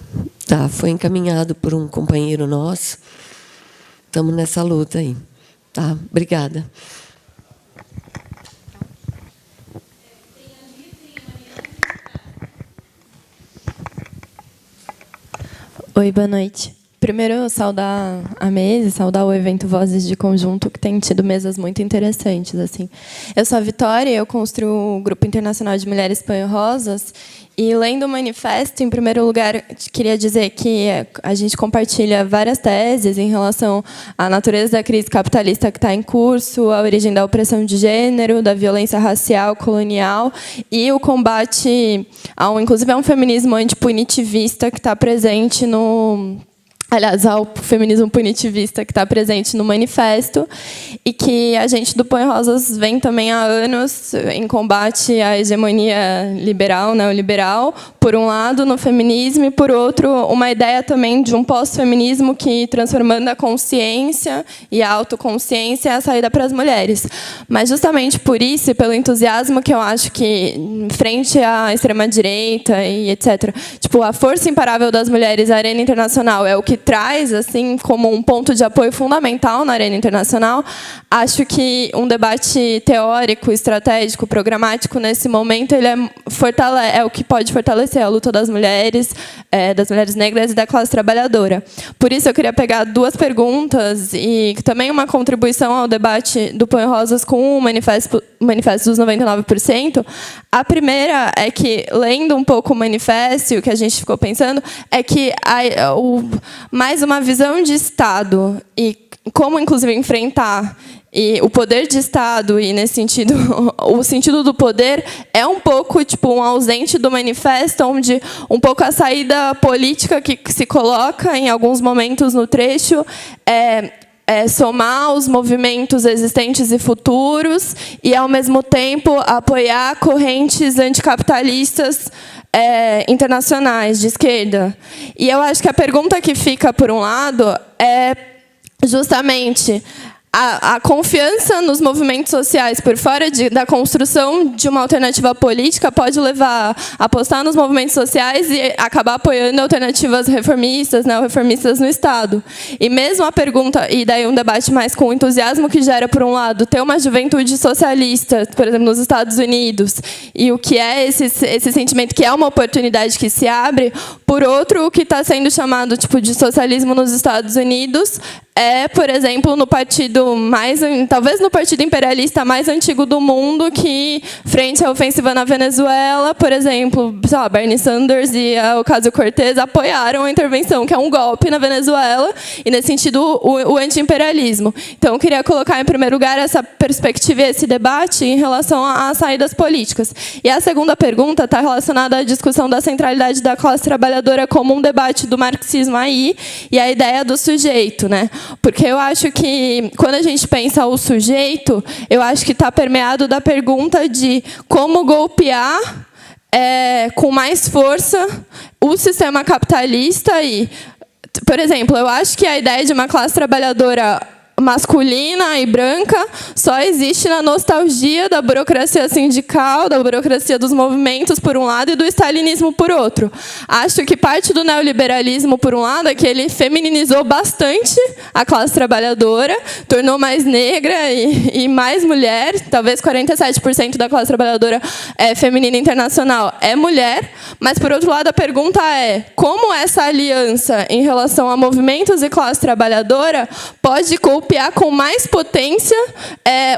foi encaminhado por um companheiro nosso. Estamos nessa luta aí. Tá, obrigada. Oi, boa noite. Primeiro, saudar a mesa, saudar o evento Vozes de Conjunto, que tem tido mesas muito interessantes. Assim. Eu sou a Vitória, eu construo o Grupo Internacional de Mulheres Panho-Rosas, e lendo o manifesto, em primeiro lugar, queria dizer que a gente compartilha várias teses em relação à natureza da crise capitalista que está em curso, a origem da opressão de gênero, da violência racial, colonial, e o combate, inclusive, a um feminismo antipunitivista que está presente no... Aliás, ao feminismo punitivista que está presente no manifesto, e que a gente do Panho-Rosas vem também há anos em combate à hegemonia liberal, neoliberal, por um lado, no feminismo, e, por outro, uma ideia também de um pós-feminismo que, transformando a consciência e a autoconsciência, é a saída para as mulheres. Mas, justamente por isso, e pelo entusiasmo que eu acho que, frente à extrema-direita e etc., tipo, a força imparável das mulheres, a arena internacional, é o que traz assim como um ponto de apoio fundamental na arena internacional. Acho que um debate teórico, estratégico, programático nesse momento ele é o que pode fortalecer a luta das mulheres negras e da classe trabalhadora. Por isso eu queria pegar duas perguntas e também uma contribuição ao debate do Panho-Rosas com o manifesto dos 99%. A primeira é que, lendo um pouco o manifesto, o que a gente ficou pensando é que mais uma visão de Estado e como, inclusive, enfrentar o poder de Estado, e, nesse sentido, o sentido do poder é um pouco tipo um ausente do manifesto, onde um pouco a saída política que se coloca em alguns momentos no trecho é somar os movimentos existentes e futuros e, ao mesmo tempo, apoiar correntes anticapitalistas internacionais, de esquerda. E eu acho que a pergunta que fica, por um lado, é justamente a confiança nos movimentos sociais por fora da construção de uma alternativa política pode levar a apostar nos movimentos sociais e acabar apoiando alternativas reformistas, neorreformistas no Estado. E mesmo a pergunta, e daí um debate mais com o entusiasmo que gera, por um lado, ter uma juventude socialista, por exemplo, nos Estados Unidos, e o que é esse sentimento que é uma oportunidade que se abre, por outro, o que está sendo chamado tipo, de socialismo nos Estados Unidos por exemplo, no partido talvez no partido imperialista mais antigo do mundo, que, frente à ofensiva na Venezuela, por exemplo, Bernie Sanders e a Ocasio-Cortez apoiaram a intervenção, que é um golpe na Venezuela, e, nesse sentido, o anti-imperialismo. Então, eu queria colocar, em primeiro lugar, essa perspectiva e esse debate em relação às saídas políticas. E a segunda pergunta está relacionada à discussão da centralidade da classe trabalhadora como um debate do marxismo aí, e a ideia do sujeito, né? Porque eu acho que, quando a gente pensa o sujeito, eu acho que está permeado da pergunta de como golpear com mais força o sistema capitalista. E, por exemplo, eu acho que a ideia de uma classe trabalhadora masculina e branca só existe na nostalgia da burocracia sindical, da burocracia dos movimentos, por um lado, e do stalinismo, por outro. Acho que parte do neoliberalismo, por um lado, é que ele femininizou bastante a classe trabalhadora, tornou mais negra e mais mulher. Talvez 47% da classe trabalhadora feminina internacional é mulher. Mas, por outro lado, a pergunta é como essa aliança em relação a movimentos e classe trabalhadora pode golpear com mais potência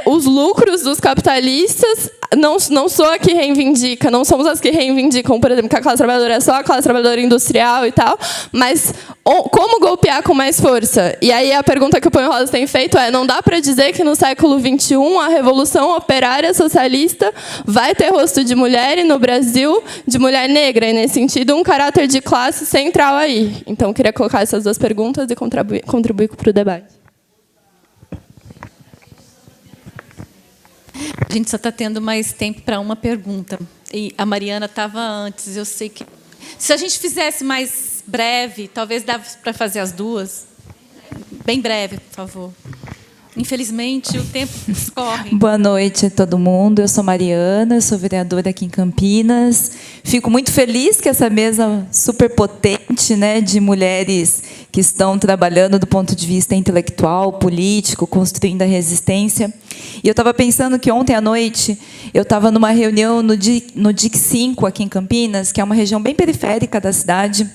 os lucros dos capitalistas. Não sou a que reivindica, não somos as que reivindicam, por exemplo, que a classe trabalhadora é só a classe trabalhadora industrial e tal, mas como golpear com mais força? E aí a pergunta que o Panho-Rosas tem feito não dá para dizer que no século XXI a revolução operária socialista vai ter rosto de mulher e, no Brasil, de mulher negra, e, nesse sentido, um caráter de classe central aí. Então, eu queria colocar essas duas perguntas e contribuir para o debate. A gente só está tendo mais tempo para uma pergunta. E a Mariana estava antes. Eu sei que, se a gente fizesse mais breve, talvez dava para fazer as duas. Bem breve, por favor. Infelizmente, o tempo escorre. Boa noite a todo mundo. Eu sou Mariana, sou vereadora aqui em Campinas. Fico muito feliz que essa mesa super potente, né, de mulheres que estão trabalhando do ponto de vista intelectual, político, construindo a resistência. E eu estava pensando que ontem à noite eu estava numa reunião no DIC 5 aqui em Campinas, que é uma região bem periférica da cidade.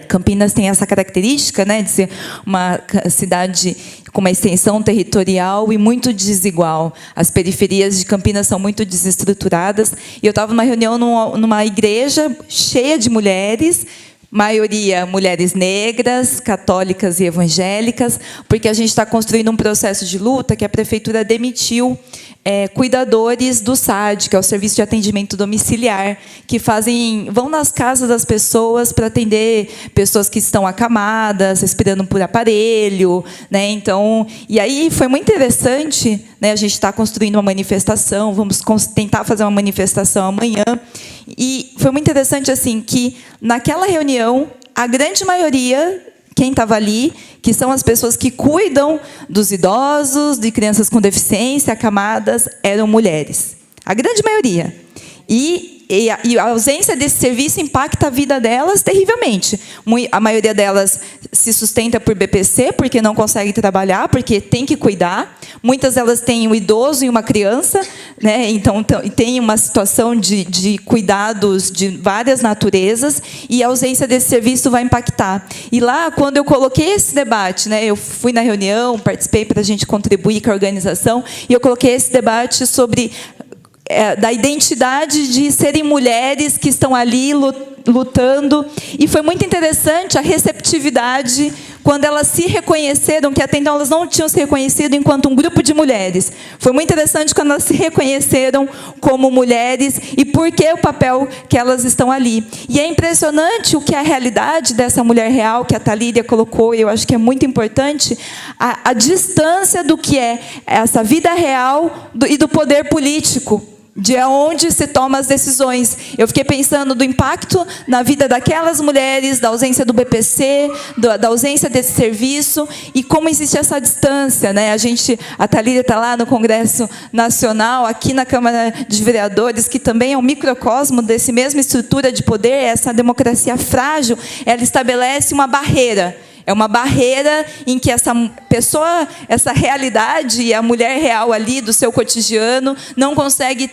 Campinas tem essa característica, né, de ser uma cidade com uma extensão territorial e muito desigual. As periferias de Campinas são muito desestruturadas. E eu estava numa reunião numa igreja cheia de mulheres, maioria mulheres negras, católicas e evangélicas, porque a gente está construindo um processo de luta que a prefeitura demitiu cuidadores do SAD, que é o Serviço de Atendimento Domiciliar, que vão nas casas das pessoas para atender pessoas que estão acamadas, respirando por aparelho, né? Então, e aí foi muito interessante, né? A gente está construindo uma manifestação, vamos tentar fazer uma manifestação amanhã, e foi muito interessante assim que naquela reunião a grande maioria, quem estava ali, que são as pessoas que cuidam dos idosos, de crianças com deficiência, acamadas, eram mulheres. A grande maioria. E a ausência desse serviço impacta a vida delas terrivelmente. A maioria delas se sustenta por BPC, porque não consegue trabalhar, porque tem que cuidar. Muitas delas têm um idoso e uma criança, né? Então tem uma situação de cuidados de várias naturezas, e a ausência desse serviço vai impactar. E lá, quando eu coloquei esse debate, né, eu fui na reunião, participei para a gente contribuir com a organização, e eu coloquei esse debate sobre da identidade de serem mulheres que estão ali lutando. E foi muito interessante a receptividade quando elas se reconheceram, que até então elas não tinham se reconhecido enquanto um grupo de mulheres. Foi muito interessante quando elas se reconheceram como mulheres e por que o papel que elas estão ali. E é impressionante o que é a realidade dessa mulher real, que a Thalíria colocou, e eu acho que é muito importante, a distância do que é essa vida real e do poder político, de onde se toma as decisões. Eu fiquei pensando do impacto na vida daquelas mulheres, da ausência do BPC, da ausência desse serviço, e como existe essa distância, né? A Thalíria está lá no Congresso Nacional, aqui na Câmara de Vereadores, que também é um microcosmo desse mesma estrutura de poder, essa democracia frágil, ela estabelece uma barreira. É uma barreira em que essa pessoa, essa realidade, e a mulher real ali do seu cotidiano, não consegue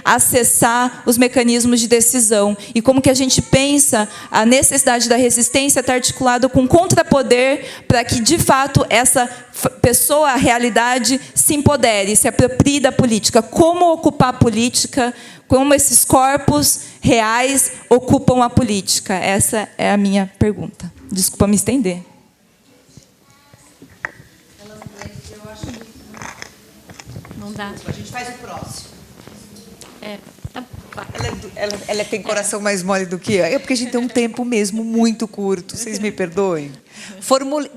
acessar os mecanismos de decisão. E como que a gente pensa a necessidade da resistência estar articulado com contrapoder para que, de fato, essa pessoa, a realidade, se empodere, se aproprie da política. Como ocupar a política, como esses corpos reais ocupam a política? Essa é a minha pergunta. Desculpa me estender. Não dá. A gente faz o próximo. Tá. Ela tem coração mais mole do que eu. É porque a gente tem um tempo mesmo muito curto. Vocês me perdoem.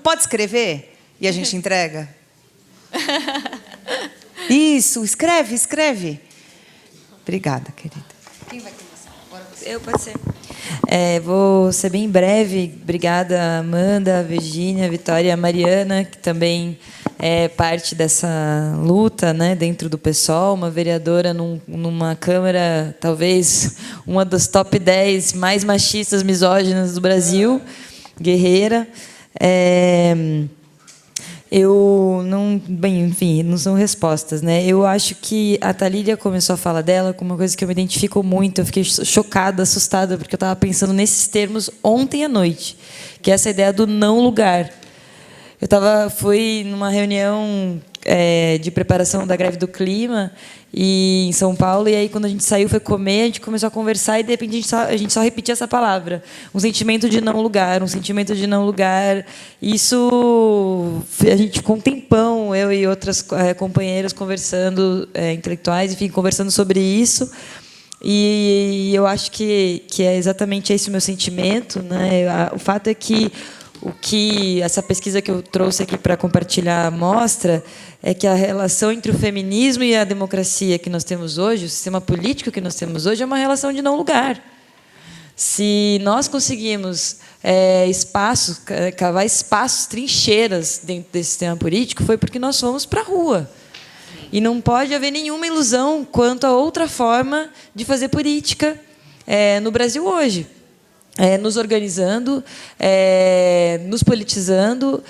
Pode escrever e a gente entrega? Isso, escreve. Obrigada, querida. Quem vai começar? Agora você. Eu, pode ser. Vou ser bem breve. Obrigada, Amanda, Virgínia, Vitória, Mariana, que também é parte dessa luta, né, dentro do PSOL, uma vereadora numa Câmara, talvez uma das top 10 mais machistas, misóginas do Brasil, guerreira. Enfim, não são respostas, né? Eu acho que a Thalíria começou a fala dela com uma coisa que eu me identifico muito. Eu fiquei chocada, assustada, porque eu estava pensando nesses termos ontem à noite, que é essa ideia do não lugar. Fui numa reunião de preparação da greve do clima em São Paulo, e aí quando a gente saiu, foi comer, a gente começou a conversar e de repente a gente só repetia essa palavra, um sentimento de não lugar, um sentimento de não lugar. Isso, a gente ficou um tempão, eu e outras companheiras conversando, intelectuais, enfim, conversando sobre isso. E eu acho que é exatamente esse o meu sentimento, né? O fato é que o que essa pesquisa que eu trouxe aqui para compartilhar mostra é que a relação entre o feminismo e a democracia que nós temos hoje, o sistema político que nós temos hoje, é uma relação de não lugar. Se nós conseguimos cavar espaços, trincheiras dentro desse sistema político, foi porque nós fomos para a rua. E não pode haver nenhuma ilusão quanto a outra forma de fazer política no Brasil hoje. nos organizando, nos politizando,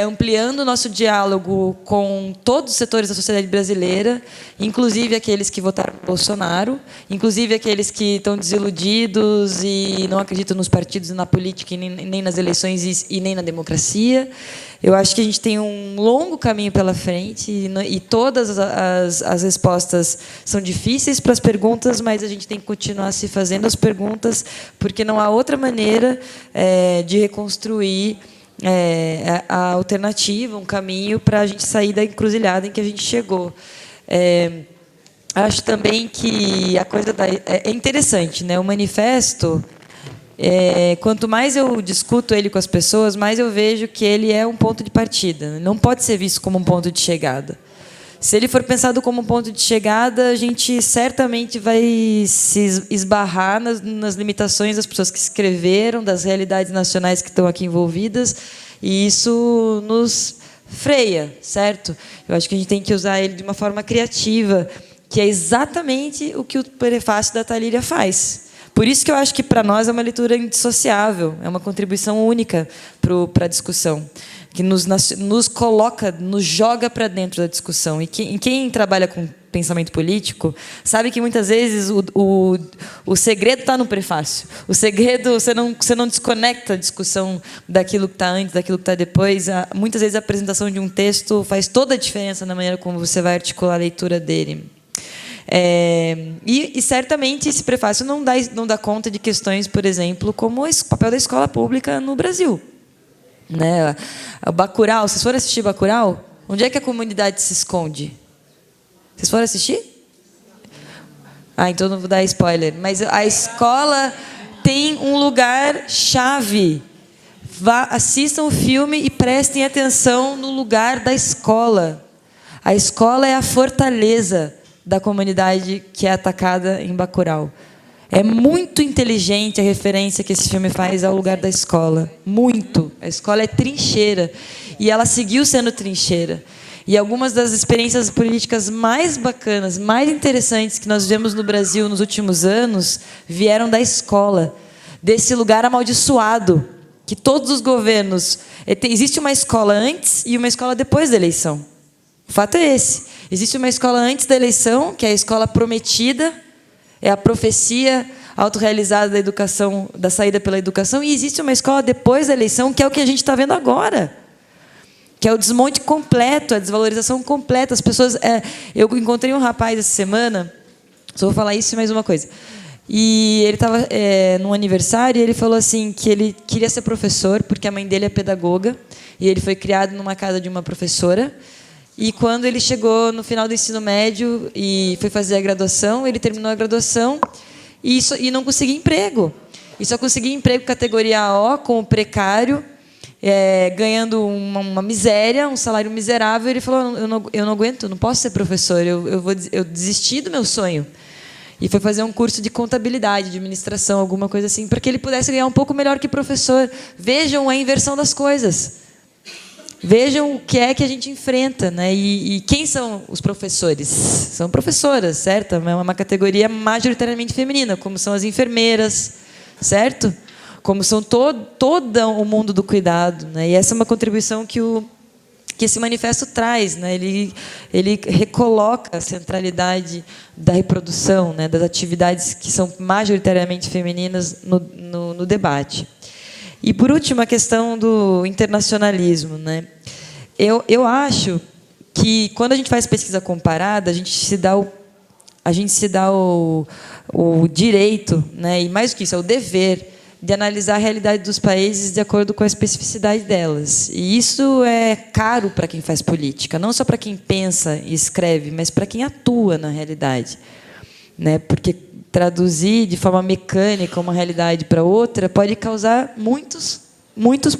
ampliando o nosso diálogo com todos os setores da sociedade brasileira, inclusive aqueles que votaram no Bolsonaro, inclusive aqueles que estão desiludidos e não acreditam nos partidos e na política, e nem nas eleições e nem na democracia. Eu acho que a gente tem um longo caminho pela frente e todas as respostas são difíceis para as perguntas, mas a gente tem que continuar se fazendo as perguntas, porque não há outra maneira de reconstruir a alternativa, um caminho para a gente sair da encruzilhada em que a gente chegou. Acho também que a coisa é interessante, né? O manifesto, quanto mais eu discuto ele com as pessoas, mais eu vejo que ele é um ponto de partida. Não pode ser visto como um ponto de chegada. Se ele for pensado como um ponto de chegada, a gente certamente vai se esbarrar nas limitações das pessoas que escreveram, das realidades nacionais que estão aqui envolvidas, e isso nos freia, certo? Eu acho que a gente tem que usar ele de uma forma criativa, que é exatamente o que o prefácio da Thalíria faz. Por isso que eu acho que, para nós, é uma leitura indissociável, é uma contribuição única para a discussão, que nos coloca, nos joga para dentro da discussão. E quem trabalha com pensamento político sabe que, muitas vezes, o segredo está no prefácio. O segredo, você não desconecta a discussão daquilo que está antes, daquilo que está depois. Muitas vezes, a apresentação de um texto faz toda a diferença na maneira como você vai articular a leitura dele. E certamente esse prefácio não dá conta de questões, por exemplo, como o papel da escola pública no Brasil, né? O Bacurau, vocês foram assistir Bacurau? Onde é que a comunidade se esconde? Vocês foram assistir? Então não vou dar spoiler, mas a escola tem um lugar chave. Assistam o filme e prestem atenção no lugar da escola. A escola é a fortaleza da comunidade que é atacada em Bacurau. É muito inteligente a referência que esse filme faz ao lugar da escola. Muito. A escola é trincheira. E ela seguiu sendo trincheira. E algumas das experiências políticas mais bacanas, mais interessantes que nós vivemos no Brasil nos últimos anos, vieram da escola. Desse lugar amaldiçoado, que todos os governos... Existe uma escola antes e uma escola depois da eleição. O fato é esse. Existe uma escola antes da eleição, que é a escola prometida, é a profecia autorrealizada da educação, da saída pela educação, e existe uma escola depois da eleição, que é o que a gente está vendo agora, que é o desmonte completo, a desvalorização completa. As pessoas... eu encontrei um rapaz essa semana, só vou falar isso e mais uma coisa, e ele estava num aniversário e ele falou assim que ele queria ser professor, porque a mãe dele é pedagoga, e ele foi criado numa casa de uma professora. E quando ele chegou no final do ensino médio e foi fazer a graduação, ele terminou a graduação e não conseguia emprego. E só conseguia emprego categoria O, como precário, ganhando uma miséria, um salário miserável. Ele falou: eu não aguento, não posso ser professor, eu desisti do meu sonho. E foi fazer um curso de contabilidade, de administração, alguma coisa assim, para que ele pudesse ganhar um pouco melhor que professor. Vejam a inversão das coisas. Vejam o que é que a gente enfrenta, né? E quem são os professores? São professoras, certo? É uma categoria majoritariamente feminina, como são as enfermeiras, certo? Como são todo o mundo do cuidado, né? E essa é uma contribuição que esse manifesto traz, né? Ele recoloca a centralidade da reprodução, né? Das atividades que são majoritariamente femininas no debate. E, por último, a questão do internacionalismo, né? Eu acho que, quando a gente faz pesquisa comparada, a gente se dá o direito, né? E, mais do que isso, é o dever de analisar a realidade dos países de acordo com a especificidade delas. E isso é caro para quem faz política, não só para quem pensa e escreve, mas para quem atua na realidade, né? Porque traduzir de forma mecânica uma realidade para outra pode causar muitos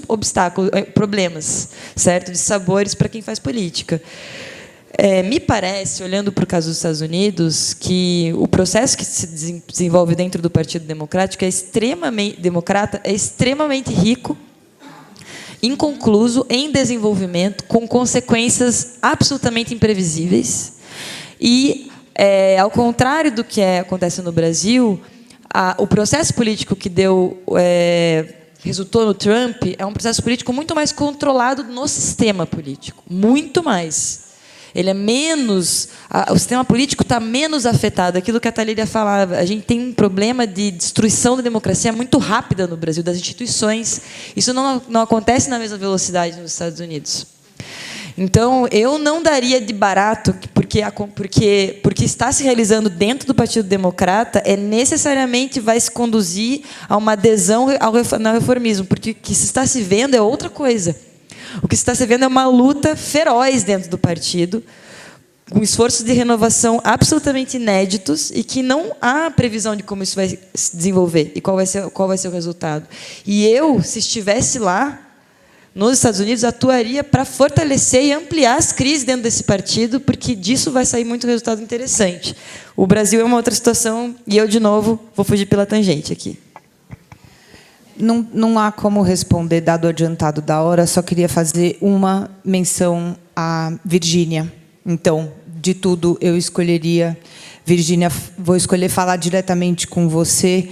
obstáculos, problemas, certo? De sabores para quem faz política. Me parece, olhando para o caso dos Estados Unidos, que o processo que se desenvolve dentro do Partido Democrático é extremamente rico, inconcluso, em desenvolvimento, com consequências absolutamente imprevisíveis. E, ao contrário do que acontece no Brasil, o processo político que resultou no Trump é um processo político muito mais controlado no sistema político, muito mais. Ele é menos, o sistema político está menos afetado. Aquilo que a Thalíria falava, a gente tem um problema de destruição da democracia muito rápida no Brasil, das instituições. Isso não acontece na mesma velocidade nos Estados Unidos. Então, eu não daria de barato, porque está se realizando dentro do Partido Democrata, necessariamente vai se conduzir a uma adesão ao reformismo, porque o que se está se vendo é outra coisa. O que se está se vendo é uma luta feroz dentro do partido, com esforços de renovação absolutamente inéditos e que não há previsão de como isso vai se desenvolver e qual vai ser o resultado. E eu, se estivesse lá, nos Estados Unidos, atuaria para fortalecer e ampliar as crises dentro desse partido, porque disso vai sair muito resultado interessante. O Brasil é uma outra situação e eu, de novo, vou fugir pela tangente aqui. Não há como responder, dado o adiantado da hora, só queria fazer uma menção à Virgínia. Então, de tudo, eu escolheria... Virgínia, vou escolher falar diretamente com você,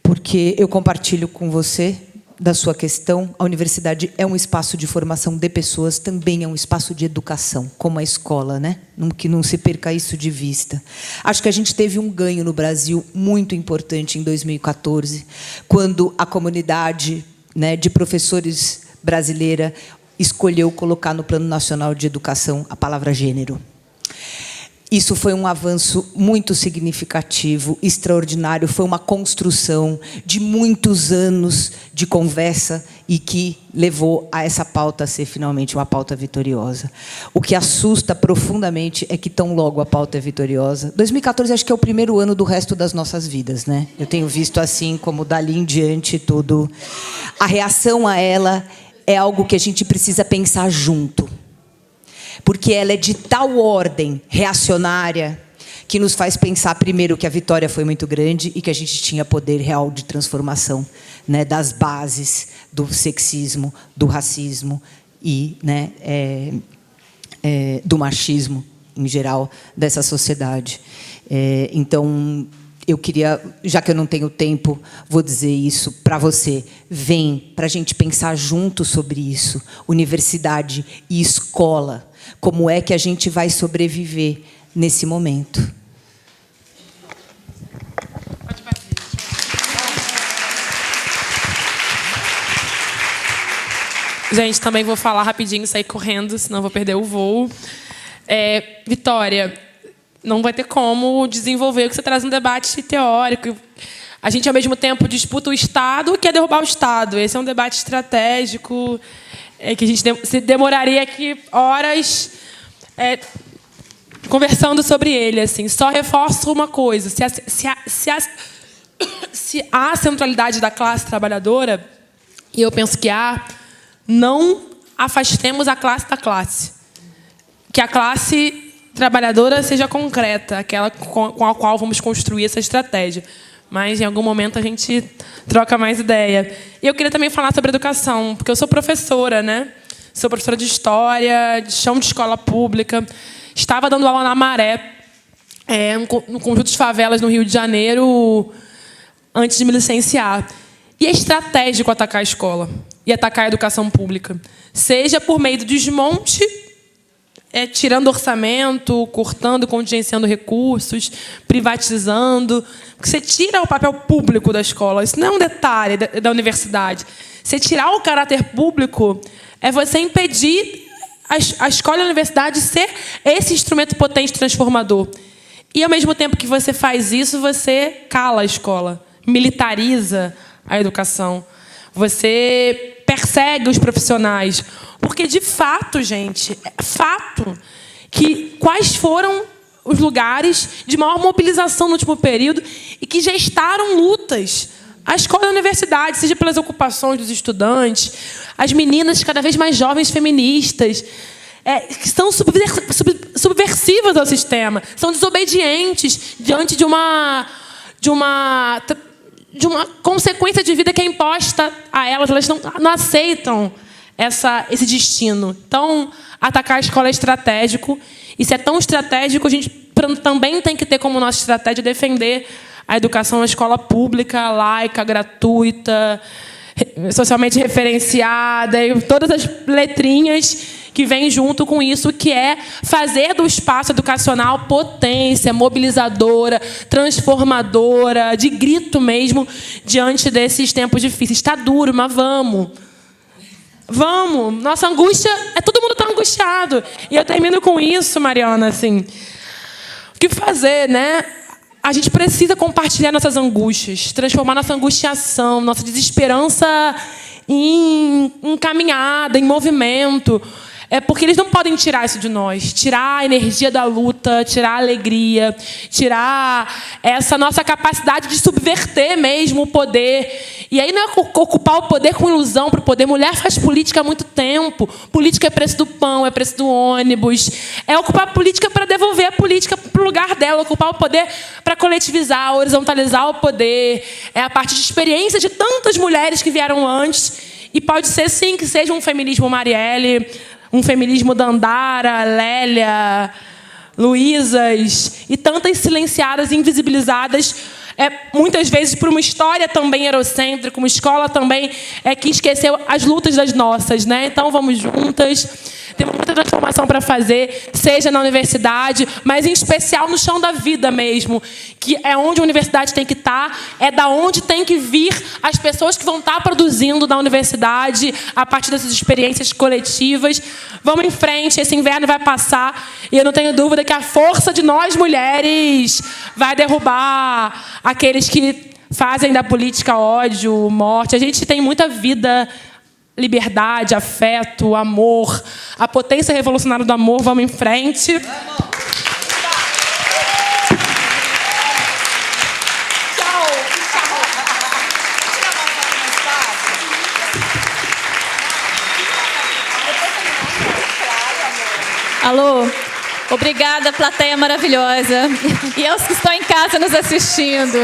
porque eu compartilho com você da sua questão. A universidade é um espaço de formação de pessoas, também é um espaço de educação, como a escola, né? Que não se perca isso de vista. Acho que a gente teve um ganho no Brasil muito importante em 2014, quando a comunidade, né, de professores brasileira escolheu colocar no Plano Nacional de Educação a palavra gênero. Isso foi um avanço muito significativo, extraordinário, foi uma construção de muitos anos de conversa e que levou a essa pauta a ser finalmente uma pauta vitoriosa. O que assusta profundamente é que tão logo a pauta é vitoriosa. 2014 acho que é o primeiro ano do resto das nossas vidas, né? Eu tenho visto assim, como dali em diante tudo. A reação a ela é algo que a gente precisa pensar junto. Porque ela é de tal ordem reacionária que nos faz pensar, primeiro, que a vitória foi muito grande e que a gente tinha poder real de transformação, né, das bases do sexismo, do racismo e, né, do machismo, em geral, dessa sociedade. Então, eu queria, já que eu não tenho tempo, vou dizer isso para você. Vem para a gente pensar junto sobre isso. Universidade e escola. Como é que a gente vai sobreviver nesse momento? Gente, também vou falar rapidinho, sair correndo, senão vou perder o voo. Vitória, não vai ter como desenvolver o que você traz no debate teórico. A gente, ao mesmo tempo, disputa o Estado e quer derrubar o Estado. Esse é um debate estratégico que a gente demoraria aqui horas conversando sobre ele. Assim. Só reforço uma coisa. Se há centralidade da classe trabalhadora, e eu penso que há, não afastemos a classe da classe. Que a classe trabalhadora seja concreta, aquela com a qual vamos construir essa estratégia. Mas, em algum momento, a gente troca mais ideia. E eu queria também falar sobre educação, porque eu sou professora, né? Sou professora de História, de chão de escola pública. Estava dando aula na Maré, no conjunto de favelas no Rio de Janeiro, antes de me licenciar. E é estratégico atacar a escola e atacar a educação pública. Seja por meio do desmonte, tirando orçamento, cortando, contingenciando recursos, privatizando. Porque você tira o papel público da escola. Isso não é um detalhe da universidade. Você tirar o caráter público é você impedir a escola e a universidade de ser esse instrumento potente transformador. E, ao mesmo tempo que você faz isso, você cala a escola, militariza a educação. Você persegue os profissionais. Porque, de fato, gente, é fato que quais foram os lugares de maior mobilização no último período e que gestaram lutas. A escola e a universidade, seja pelas ocupações dos estudantes, as meninas cada vez mais jovens feministas, que são subversivas ao sistema, são desobedientes diante de uma consequência de vida que é imposta a elas. Elas não aceitam esse destino. Então, atacar a escola é estratégico. E se é tão estratégico, a gente também tem que ter como nossa estratégia defender a educação, a escola pública, laica, gratuita, socialmente referenciada, e todas as letrinhas que vêm junto com isso, que é fazer do espaço educacional potência, mobilizadora, transformadora, de grito mesmo, diante desses tempos difíceis. Está duro, mas vamos. Vamos. Nossa angústia, todo mundo está angustiado. E eu termino com isso, Mariana, assim. O que fazer, né? A gente precisa compartilhar nossas angústias, transformar nossa angustiação, nossa desesperança em caminhada, em movimento. Porque eles não podem tirar isso de nós. Tirar a energia da luta, tirar a alegria, tirar essa nossa capacidade de subverter mesmo o poder. E aí não é ocupar o poder com ilusão para o poder. Mulher faz política há muito tempo. Política é preço do pão, é preço do ônibus. É ocupar a política para devolver a política para o lugar dela. Ocupar o poder para coletivizar, horizontalizar o poder. É a partir de experiência de tantas mulheres que vieram antes. E pode ser, sim, que seja um feminismo Marielle, um feminismo Dandara, Lélia, Luísas, e tantas silenciadas e invisibilizadas, muitas vezes por uma história também eurocêntrica, uma escola também que esqueceu as lutas das nossas, né? Então, vamos juntas. Temos muita transformação para fazer, seja na universidade, mas em especial no chão da vida mesmo, que é onde a universidade tem que estar, é da onde tem que vir as pessoas que vão estar produzindo na universidade a partir dessas experiências coletivas. Vamos em frente, esse inverno vai passar e eu não tenho dúvida que a força de nós mulheres vai derrubar aqueles que fazem da política ódio, morte. A gente tem muita vida, liberdade, afeto, amor, a potência revolucionária do amor. Vamos em frente. Alô, obrigada, plateia maravilhosa. E aos que estão em casa nos assistindo.